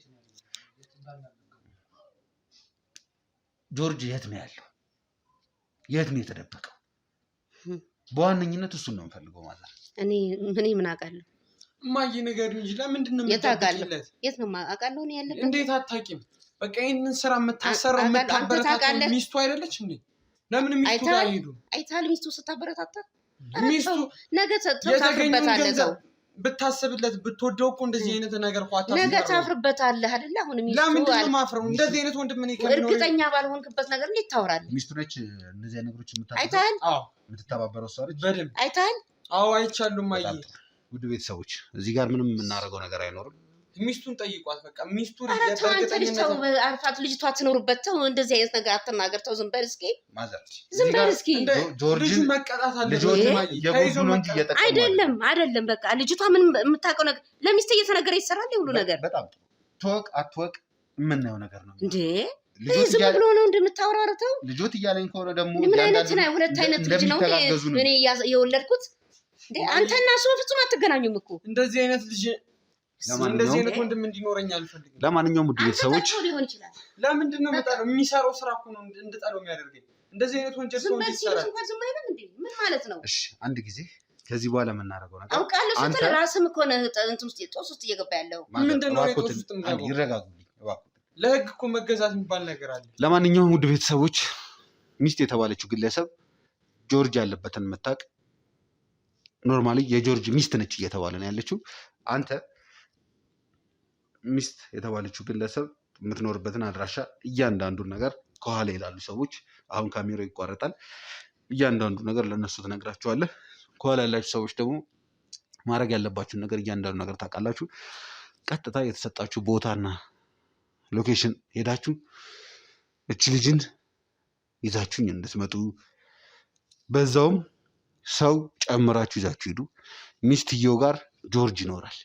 ጆርጅ የት ነው ያለው? የት ነው የተደበቀው? በዋነኝነት እሱን ነው የምፈልገው ማዘር። እኔ ምን አውቃለሁ? እማዬ ነገር እንጂ ለምንድን ነው የምታውቂለት? የት ነው አውቃለሁ? እኔ ያለበት እንዴት አታውቂም? በቃ ይሄንን ስራ የምታሰራው የምታበረታታው ሚስቱ አይደለች እንዴ? ለምን ሚስቱ ጋር ይሄዱ? አይታል ሚስቱ ስታበረታታ ሚስቱ ነገ ታፍርበታለህ። ሰው ብታስብለት ብትወደው እኮ እንደዚህ አይነት ነገር ቋጣ ነገ ታፍርበታለህ አይደል? አሁን ሚስቱ ለምንድን ነው ማፍረው? እንደዚህ አይነት ወንድም ምን ይከብድ ነው? እርግጠኛ ባልሆንክበት ነገር እንዴት ታወራለህ? ሚስቱ ነች እነዚህ ነገሮች አይታል? አዎ የምትተባበረው እሷ ነች። በደምብ አይታል? አዎ አይቻሉም። ማየ ውድ ቤተሰቦች እዚህ ጋር ምንም የምናደርገው ነገር አይኖርም። ሚስቱን ጠይቋት። በቃ ሚስቱ አርፋት ልጅቷ ትኖርበት። ተው እንደዚህ አይነት ነገር አትናገር። ተው ዝም በል እስኪ ማዘር፣ ዝም በል እስኪ። ጆርጅን መቀጣት አለ አይደለም። በቃ ልጅቷ ምን የምታውቀው ነገር ለሚስት እየተነገረ ይሰራል ሁሉ ነገር። በጣም ትወቅ አትወቅ የምናየው ነገር ነው እንዴ። ዝም ብሎ ነው እንደምታወራረተው። ልጆት እያለኝ ከሆነ ደግሞ ምን አይነት ነው? ሁለት አይነት ልጅ ነው እኔ የወለድኩት። አንተና እሱ ፍጹም አትገናኙም እኮ። እንደዚህ አይነት ልጅ እንደዚህ አይነት ወንድም እንዲኖረኝ አልፈልግም። ለማንኛውም ውድ ቤተሰቦች ሊሆን ይችላል። ለምንድን ነው የምጠላው? የሚሰራው ስራ እኮ ነው እንድጠላው የሚያደርገኝ። እንደዚህ አይነት ወንጀል ሰው እንዲሰራ ዝም አይልም እንዴ? ምን ማለት ነው? እሺ አንድ ጊዜ ከዚህ በኋላ የምናደርገው ነገር አውቃለሁ ስትል ራስም እኮ ነህ እንትን ውስጥ ጦስ ውስጥ እየገባ ያለው ምንድነው? ጦስ ውስጥ ይረጋጉልኝ እባክዎት። ለህግ እኮ መገዛት የሚባል ነገር አለ። ለማንኛውም ውድ ቤተሰቦች ሚስት የተባለችው ግለሰብ ጆርጅ ያለበትን የምታውቅ ኖርማሊ የጆርጅ ሚስት ነች እየተባለ ነው ያለችው። አንተ ሚስት የተባለችው ግለሰብ የምትኖርበትን አድራሻ እያንዳንዱን ነገር ከኋላ ይላሉ ሰዎች። አሁን ካሜራው ይቋረጣል። እያንዳንዱ ነገር ለእነሱ ትነግራቸዋለህ። ከኋላ ያላችሁ ሰዎች ደግሞ ማድረግ ያለባችሁን ነገር እያንዳንዱ ነገር ታውቃላችሁ። ቀጥታ የተሰጣችሁ ቦታና ሎኬሽን ሄዳችሁ እች ልጅን ይዛችሁኝ እንድትመጡ በዛውም ሰው ጨምራችሁ ይዛችሁ ሂዱ። ሚስትየው ጋር ጆርጅ ይኖራል።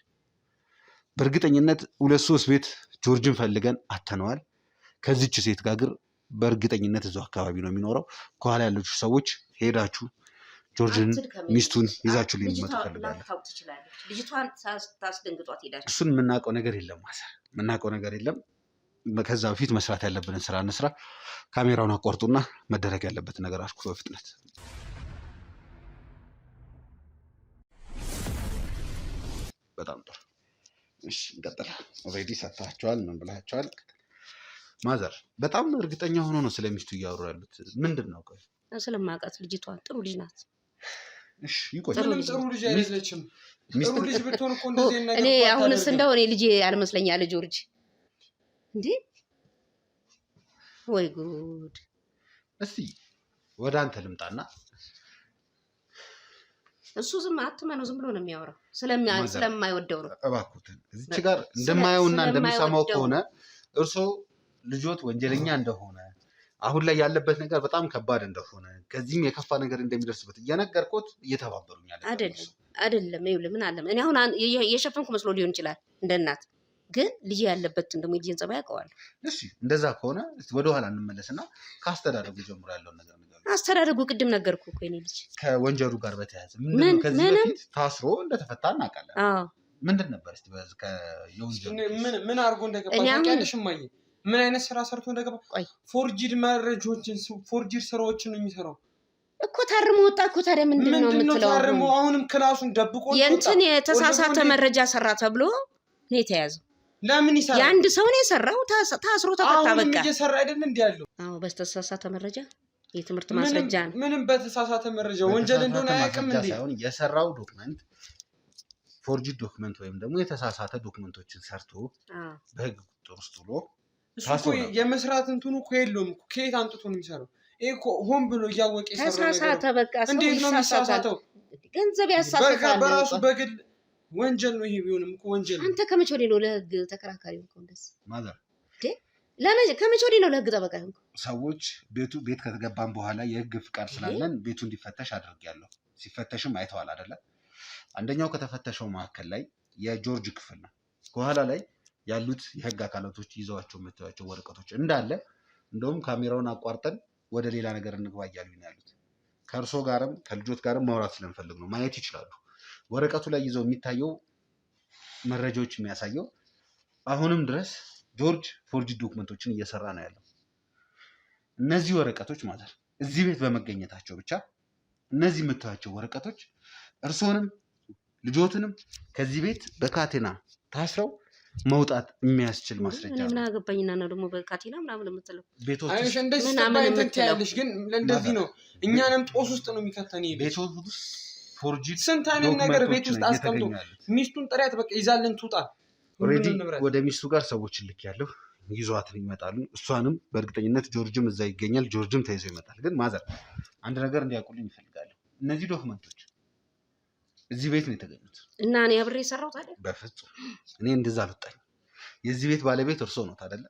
በእርግጠኝነት 2-3 ቤት ጆርጅን ፈልገን አተነዋል። ከዚች ሴት ጋር ግን በእርግጠኝነት እዛው አካባቢ ነው የሚኖረው። ከኋላ ያላችሁ ሰዎች ሄዳችሁ ጆርጅን ሚስቱን ይዛችሁ ሊመጡ ፈልጋለሁ። ልጅቷን ታስደንግጧት ሄዳችሁ። እሱን የምናውቀው ነገር የለም ማሰር የምናውቀው ነገር የለም። ከዛ በፊት መስራት ያለብንን ስራ እንስራ። ካሜራውን አቋርጡና መደረግ ያለበት ነገር አድርጉ በፍጥነት። በጣም ጥሩ። እሺ እንቀጥል። ኦልሬዲ ሰጥታችኋል፣ ምን ብላችኋል? ማዘር በጣም እርግጠኛ ሆኖ ነው ስለሚስቱ እያወሩ ያሉት። ምንድን ነው? ቆይ ስለማውቃት ልጅቷን ጥሩ ልጅ ናት። እሺ ይቆይ። ጥሩ ልጅ አይደለችም። ጥሩ ልጅ ብትሆን እኮ እንደዚህ ነገር እኔ አሁንስ እንደው እኔ ልጅ አልመስለኛል ጆርጅ። እንዴ ወይ ጉድ! እስቲ ወደ አንተ ልምጣና እሱ ዝም አትመነው፣ ዝም ብሎ ነው የሚያወራው ስለማይወደው ነው። እባክዎትን እዚች ጋር እንደማየውና እንደሚሰማው ከሆነ እርሶ ልጆት ወንጀለኛ እንደሆነ አሁን ላይ ያለበት ነገር በጣም ከባድ እንደሆነ ከዚህም የከፋ ነገር እንደሚደርስበት እየነገርኩት እየተባበሩኝ አይደለም። ይኸውልህ ምን አለ እኔ አሁን የሸፈንኩ መስሎ ሊሆን ይችላል እንደ እናት፣ ግን ልጅ ያለበትን ደግሞ የልጅን ጸባይ ያውቀዋለሁ። እሺ እንደዛ ከሆነ ወደኋላ እንመለስና ከአስተዳደጉ ጀምሮ ያለውን ነገር አስተዳደጉ ቅድም ነገርኩ እኮ የእኔ ልጅ ከወንጀሉ ጋር በተያያዘ ምንድነው ከዚህ በፊት ታስሮ እንደተፈታ እናውቃለን። ምንድን ነበር እስቲ የወንጀሉ ምን አድርጎ እንደገባ ታውቂያለሽ? እማዬ ምን አይነት ስራ ሰርቶ እንደገባ? ፎርጂድ መረጃዎችን ፎርጂድ ስራዎችን ነው የሚሰራው እኮ። ታርሞ ወጣ እኮ። ታዲያ ምንድን ነው የምትለው? ታርሞ አሁንም ክላሱን ደብቆ የእንትን የተሳሳተ መረጃ ሰራ ተብሎ ነው የተያዘው። ለምን ይሰራል? የአንድ ሰው ነው የሰራው፣ ታስሮ ተፈታ። በቃ አሁንም እየሰራ አይደል እንዴ ያለው? አዎ በተሳሳተ መረጃ የትምህርት ማስረጃ ነው። ምንም በተሳሳተ መረጃ ወንጀል እንደሆነ አያውቅም እንዴ? ሳይሆን የሰራው ዶክመንት ፎርጂድ ዶክመንት ወይም ደግሞ የተሳሳተ ዶክመንቶችን ሰርቶ በህግ ቁጥጥር ውስጥ ብሎ እሱ እኮ የመስራት እንትኑ እኮ የለውም እኮ። ከየት አምጥቶ ነው የሚሰራው? ይሄ እኮ ሆን ብሎ እያወቀ የሰራው ነገር ተሳሳተ። በቃ ሰው እንዴት ነው የሚሳሳተው? ገንዘብ ያሳሳታል በራሱ በግል ወንጀል ነው። ይሄ ቢሆንም እኮ ወንጀል ነው። አንተ ከመቼ ወዲህ ነው ለህግ ተከራካሪ ሆንከው? እንደዚህ ማዘር ከመቼ ወዲህ ነው ለህግ ጠበቃ ሆንከው? ሰዎች ቤት ከተገባን በኋላ የህግ ፍቃድ ስላለን ቤቱ እንዲፈተሽ አድርጌያለሁ። ሲፈተሽም አይተዋል አይደለ? አንደኛው ከተፈተሸው መካከል ላይ የጆርጅ ክፍል ነው። ከኋላ ላይ ያሉት የህግ አካላቶች ይዘዋቸው የምታዩቸው ወረቀቶች እንዳለ እንደውም ካሜራውን አቋርጠን ወደ ሌላ ነገር እንግባ እያሉኝ ነው ያሉት። ከእርሶ ጋርም ከልጆት ጋርም ማውራት ስለምፈልግ ነው። ማየት ይችላሉ። ወረቀቱ ላይ ይዘው የሚታየው መረጃዎች የሚያሳየው አሁንም ድረስ ጆርጅ ፎርጂድ ዶክመንቶችን እየሰራ ነው ያለው። እነዚህ ወረቀቶች ማለት እዚህ ቤት በመገኘታቸው ብቻ እነዚህ የምታዩቸው ወረቀቶች እርሶንም ልጆትንም ከዚህ ቤት በካቴና ታስረው መውጣት የሚያስችል ማስረጃ ነው። ምን አገባኝና ነው ደግሞ በካቴና ምናምን የምትለው? አይሽ እንደዚህ ተባይተንታለሽ። ግን እንደዚህ ነው እኛንም ጦስ ውስጥ ነው የሚከተን። ቤት ውስጥ ፎርጂድ ስንት አይነት ነገር ቤት ውስጥ አስቀምጦ ሚስቱን ጥሪያት በቃ ይዛልን ትውጣ። ኦልሬዲ ወደ ሚስቱ ጋር ሰዎችን ልክ ያለው ይዟት ይመጣሉ። እሷንም በእርግጠኝነት ጆርጅም እዛ ይገኛል። ጆርጅም ተይዞ ይመጣል። ግን ማዘር አንድ ነገር እንዲያውቁልኝ ይፈልጋለሁ። እነዚህ ዶክመንቶች እዚህ ቤት ነው የተገኙት እና እኔ አብሬ የሰራሁት አይደል? በፍጹም እኔ እንደዛ አልወጣኝ። የዚህ ቤት ባለቤት እርሶ ነው አይደለ?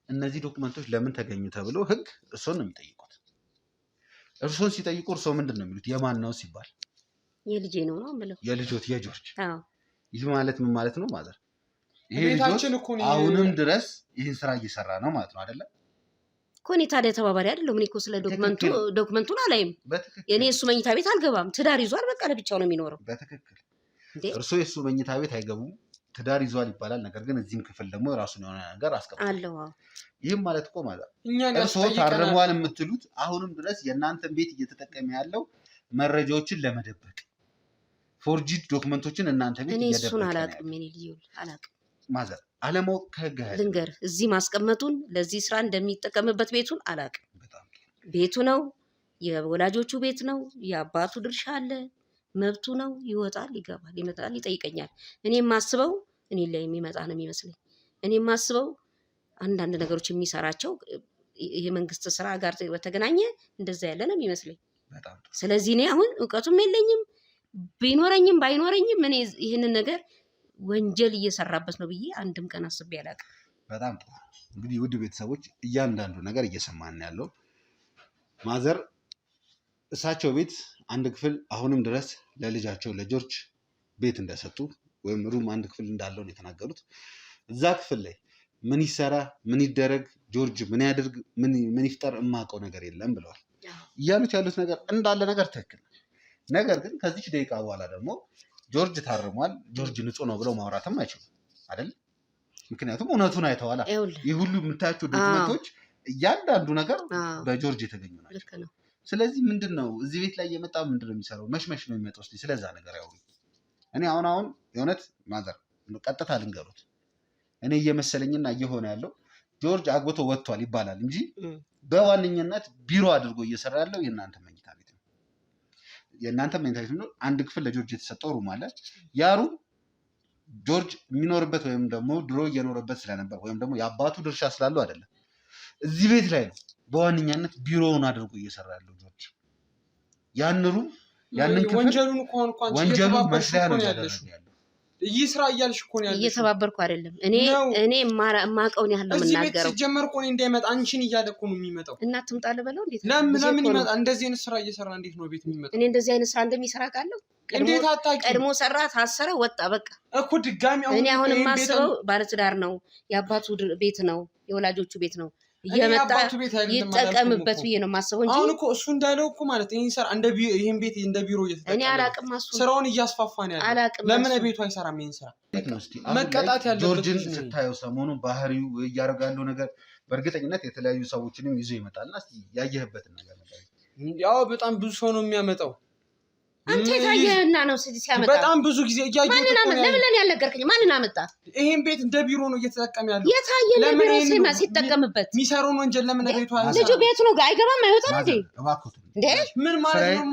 እነዚህ ዶክመንቶች ለምን ተገኙ ተብሎ ህግ እርሶን ነው የሚጠይቁት። እርሶን ሲጠይቁ እርሶ ምንድን ነው የሚሉት? የማን ነው ሲባል የልጄ ነው ነው የምለው። የልጆት የጆርጅ። ይህ ማለት ምን ማለት ነው ማዘር? ይሄ ልጆት አሁንም ድረስ ይህን ስራ እየሰራ ነው ማለት ነው አይደለ? እኮ እኔ ታዲያ ተባባሪ አይደለሁም። እኔ እኮ ስለ ዶክመንቱን አላይም። የእኔ እሱ መኝታ ቤት አልገባም። ትዳር ይዟል። በቃ ለብቻው ነው የሚኖረው። በትክክል እርሶ የእሱ መኝታ ቤት አይገቡም። ትዳር ይዟል ይባላል። ነገር ግን እዚህም ክፍል ደግሞ የራሱን የሆነ ነገር አስቀምጧል። ይህም ማለት እኮ ማለት እርሶ ታርሟል የምትሉት አሁንም ድረስ የእናንተን ቤት እየተጠቀመ ያለው መረጃዎችን ለመደበቅ ፎርጂድ ዶክመንቶችን እናንተ ቤት እኔ እሱን አላውቅም። እኔ ልጅ አላውቅም። ማዘር አለማወቅ ከህግ ልንገር፣ እዚህ ማስቀመጡን ለዚህ ስራ እንደሚጠቀምበት ቤቱን አላውቅም። ቤቱ ነው፣ የወላጆቹ ቤት ነው፣ የአባቱ ድርሻ አለ፣ መብቱ ነው። ይወጣል፣ ይገባል፣ ይመጣል፣ ይጠይቀኛል። እኔ የማስበው እኔ ላይ የሚመጣ ነው የሚመስለኝ። እኔ የማስበው አንዳንድ ነገሮች የሚሰራቸው የመንግስት ስራ ጋር በተገናኘ እንደዛ ያለ ነው የሚመስለኝ። ስለዚህ እኔ አሁን እውቀቱም የለኝም፣ ቢኖረኝም ባይኖረኝም እኔ ይህንን ነገር ወንጀል እየሰራበት ነው ብዬ አንድም ቀን አስቤ አላውቅም። በጣም ጥሩ። እንግዲህ ውድ ቤተሰቦች እያንዳንዱ ነገር እየሰማን ያለው ማዘር እሳቸው ቤት አንድ ክፍል አሁንም ድረስ ለልጃቸው ለጆርጅ ቤት እንደሰጡ ወይም ሩም አንድ ክፍል እንዳለው ነው የተናገሩት። እዛ ክፍል ላይ ምን ይሰራ ምን ይደረግ ጆርጅ ምን ያድርግ ምን ይፍጠር የማውቀው ነገር የለም ብለዋል። እያሉት ያሉት ነገር እንዳለ ነገር ትክክል። ነገር ግን ከዚች ደቂቃ በኋላ ደግሞ ጆርጅ ታርሟል፣ ጆርጅ ንጹህ ነው ብለው ማውራትም አይችሉም አይደል? ምክንያቱም እውነቱን አይተዋላ። ይህ ሁሉ የምታያቸው ዶክመንቶች እያንዳንዱ ነገር በጆርጅ የተገኙ ናቸው። ስለዚህ ምንድን ነው እዚህ ቤት ላይ የመጣ ምንድን ነው የሚሰራው? መሽመሽ ነው የሚመጣው። እስኪ ስለዛ ነገር ያውሩ። እኔ አሁን የእውነት ማዘር ቀጥታ ልንገሩት፣ እኔ እየመሰለኝና እየሆነ ያለው ጆርጅ አግብቶ ወጥቷል ይባላል እንጂ በዋነኝነት ቢሮ አድርጎ እየሰራ ያለው የእናንተ መኝታ ቤት ነው። የእናንተ መኝታ ቤት ነው። አንድ ክፍል ለጆርጅ የተሰጠው ሩም አለ። ያ ሩም ጆርጅ የሚኖርበት ወይም ደግሞ ድሮ እየኖረበት ስለነበር ወይም ደግሞ የአባቱ ድርሻ ስላለው አይደለም። እዚህ ቤት ላይ ነው በዋነኛነት ቢሮውን አድርጎ እየሰራ ያለው ጆርጅ። ያን ሩም ያንን ክፍል ወንጀሉ መስሪያ ነው ያደረገው ያለው። ይህ ስራ እያልሽ እኮ ነው ያለሽ። እየተባበርኩ አይደለም። እኔ የማውቀውን ያህል ነው የምናገረው። እዚህ ቤት ሲጀመር እኮ እንዳይመጣ አንቺን እያለ እኮ ነው የሚመጣው። እና ትምጣ ልበለው እንዴት? ለምን ይመጣ? እንደዚህ አይነት ስራ እየሰራ እንዴት ነው ቤት የሚመጣው? እኔ እንደዚህ አይነት ስራ እንደሚሰራ ካለው እንዴት አታውቂም? ቀድሞ ሰራ፣ ታሰረ፣ ወጣ፣ በቃ እኮ ድጋሚ። እኔ አሁን የማስበው ባለትዳር ነው፣ የአባቱ ቤት ነው፣ የወላጆቹ ቤት ነው፣ እየመጣ ይጠቀምበት ብዬ ነው የማስበው እንጂ አሁን እኮ እሱ እንዳለው እኮ ማለት ይሄን ስራ ይሄን ቤት እንደ ቢሮ እየተጠቀመ እኔ አላቅም። እሱ ስራውን እያስፋፋ ነው ያለው። አላቅም። ለምን ቤቱ አይሰራም? ይሄን ስራ መቀጣት ያለበት። ጆርጅን ስታየው ሰሞኑን ባህሪው እያደረገ ያለው ነገር በእርግጠኝነት የተለያዩ ሰዎችንም ይዞ ይመጣልና እስኪ ያየህበትን ነገር ነገር። ያው በጣም ብዙ ሰው ነው የሚያመጣው። አንተ የታየህና ነው ሲያመጣ በጣም ብዙ ጊዜ እያየሁ ለምን ያልነገርከኝ? ማንን አመጣ? ይሄን ቤት እንደ ቢሮ ነው እየተጠቀመ ያለው። የታየ ለቢሮ ሲጠቀምበት የሚሰራውን ወንጀል ለምን ቤቱ አይሰራም? ልጁ ቤቱ ነው አይገባም፣ አይወጣም እንዴ? እንዴ ምን ማለት ነው?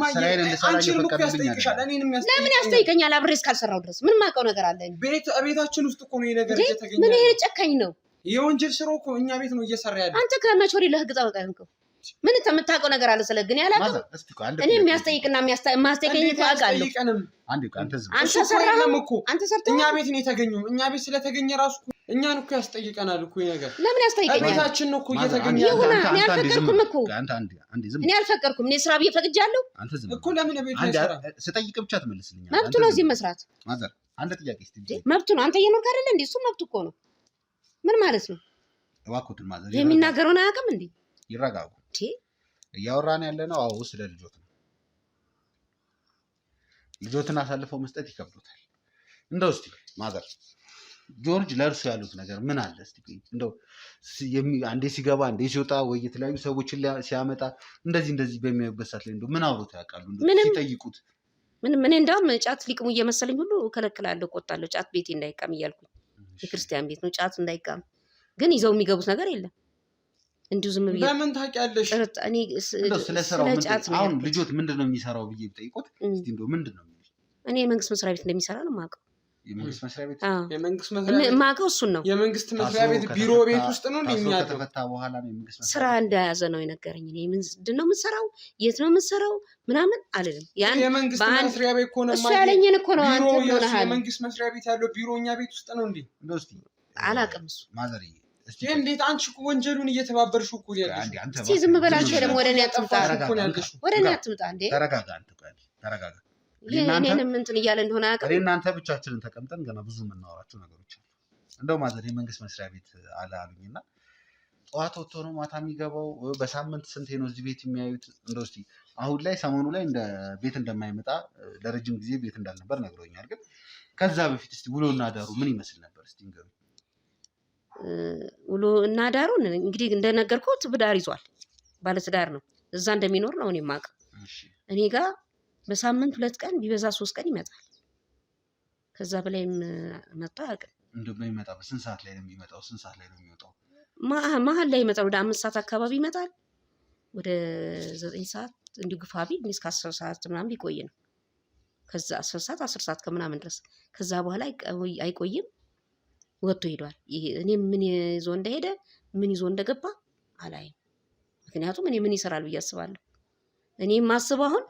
አንቺን እኮ ያስጠይቅሻል፣ እኔንም ያስጠይቅሻል። ለምን ያስጠይቀኛል? አብሬ እስካልሰራው ድረስ ምን ማውቀው ነገር አለ? ቤታችን ውስጥ እኮ ነው ይሄ ነገር እየተገኘ። ምን ይሄ ጨካኝ ነው? የወንጀል ስራው እኮ እኛ ቤት ነው እየሰራ ያለው። አንተ ከመቼ ወዲህ ለህግ ጠበቃ ሆንከው? ምን የምታውቀው ነገር አለ? ስለ ግን ያላቀው እኔ የሚያስጠይቅና ማስጠይቀኝ ታውቃለህ። አንተ ሰራህም እኮ አንተ ሰርተህ እኛ ቤት ነው የተገኘው። እኛ ቤት ስለተገኘ ራሱ እኛን እኮ ያስጠይቀናል እኮ ነገር። ለምን ያስጠይቀኛል? ቤታችን ነው እኮ እየተገኘ ያለው። እኔ አልፈቀድኩም እኮ እኔ አልፈቀድኩም። እኔ ስራ ብዬ ፈቅጃለሁ እኮ። ለምን ቤቱ ይሰራ? ስጠይቅ ብቻ ትመልስልኛለህ። መብቱ ነው እዚህ መስራት። ማዘር አንድ ጥያቄ እስቲ። መብቱ ነው። አንተ እየኖርክ አይደለ እንዴ? እሱ መብቱ እኮ ነው። ምን ማለት ነው? እባክዎትን ማዘር የሚናገረውን አያውቅም እንዴ? ይረጋጉ። እያወራን ያለ ነው። አዎ ስለ ልጆት ነው። ልጆትን አሳልፈው መስጠት ይከብዱታል። እንደው እስቲ ማዘር ጆርጅ ለእርሱ ያሉት ነገር ምን አለ? እስቲ እንደው አንዴ ሲገባ አንዴ ሲወጣ ወይ የተለያዩ ሰዎችን ሲያመጣ እንደዚህ በሚያዩበት ሰዓት ላይ እንደው ምን አውሮት ያውቃሉ? ሲጠይቁት ምንም። እኔ እንደውም ጫት ሊቅሙ እየመሰለኝ ሁሉ እከለክላለሁ፣ እቆጣለሁ። ጫት ቤቴ እንዳይቃም እያልኩኝ። የክርስቲያን ቤት ነው፣ ጫት እንዳይቃም። ግን ይዘው የሚገቡት ነገር የለም። እንዲሁ ዝም ብዬ በምን ታውቂያለሽ? እኔ ስለ ስራው አሁን ልጆት ምንድን ነው የሚሰራው ብዬ ብጠይቆት እስቲ እንደው ምንድን ነው የሚለው? እኔ የመንግስት መስሪያ ቤት እንደሚሰራ ነው የማውቀው። የመንግስት መስሪያ ቤት የማውቀው እሱን ነው። የመንግስት መስሪያ ቤት ቢሮ ቤት ውስጥ ነው እንደሚያደርገው። ከተፈታ በኋላ ነው የመንግስት መስሪያ ስራ እንደያዘ ነው የነገረኝ። እኔ ምንድን ነው የምትሰራው? የት ነው የምትሰራው? ምናምን አልልም። ያን የመንግስት መስሪያ ቤት እኮ ነው እሱ ያለኝን እኮ ነው። አንተ ነው የመንግስት መስሪያ ቤት ያለው ቢሮ እኛ ቤት ውስጥ ነው እንዴ? እንደው እስቲ አላውቅም። እሱ ማዘርዬ እንዴት አንቺ እኮ ወንጀሉን እየተባበርሽ እኮ ያለሽ? እስቲ ዝም በላችሁ። ደግሞ ወደ እኔ አትምጣ፣ ወደ እኔ አትምጣ። እንዴ ተረጋጋ፣ አንተ ተረጋጋ። እኔንም እንትን እያለ እንደሆነ አያውቅም። እኔ እናንተ ብቻችንን ተቀምጠን ገና ብዙ የምናወራቸው ነገሮች አሉ። እንደው ማዘር የመንግስት መስሪያ ቤት አለ አሉኝና ጠዋት ወጥቶ ነው ማታ የሚገባው? በሳምንት ስንቴ ነው እዚህ ቤት የሚያዩት? እንደው እስቲ አሁን ላይ ሰሞኑ ላይ እንደ ቤት እንደማይመጣ ለረጅም ጊዜ ቤት እንዳልነበር ነግሮኛል። ግን ከዛ በፊት እስቲ ውሎና ዳሩ ምን ይመስል ነበር? እስቲ ንገሩኝ። ውሎ እና ዳሩን እንግዲህ እንደነገርኩት ትዳር ይዟል፣ ባለትዳር ነው። እዛ እንደሚኖር ነው እኔ የማውቀው። እኔ ጋር በሳምንት 2 ቀን ቢበዛ 3 ቀን ይመጣል። ከዛ በላይም መጣ አያውቅም። እንደው በሚመጣ በስንት ሰዓት ላይ ነው የሚመጣው? ስንት ሰዓት ላይ ነው የሚወጣው? መሀል ላይ ይመጣል። ወደ 5 ሰዓት አካባቢ ይመጣል። ወደ 9 ሰዓት እንዲሁ ግፋ ቢል እስከ 10 ሰዓት ምናምን ቢቆይ ነው። ከዛ 10 ሰዓት ከምናምን ድረስ። ከዛ በኋላ አይቆይም፣ ወጥቶ ሄዷል። እኔ ምን ይዞ እንደሄደ ምን ይዞ እንደገባ አላይም። ምክንያቱም እኔ ምን ይሰራል ብዬ አስባለሁ። እኔ የማስበው አሁን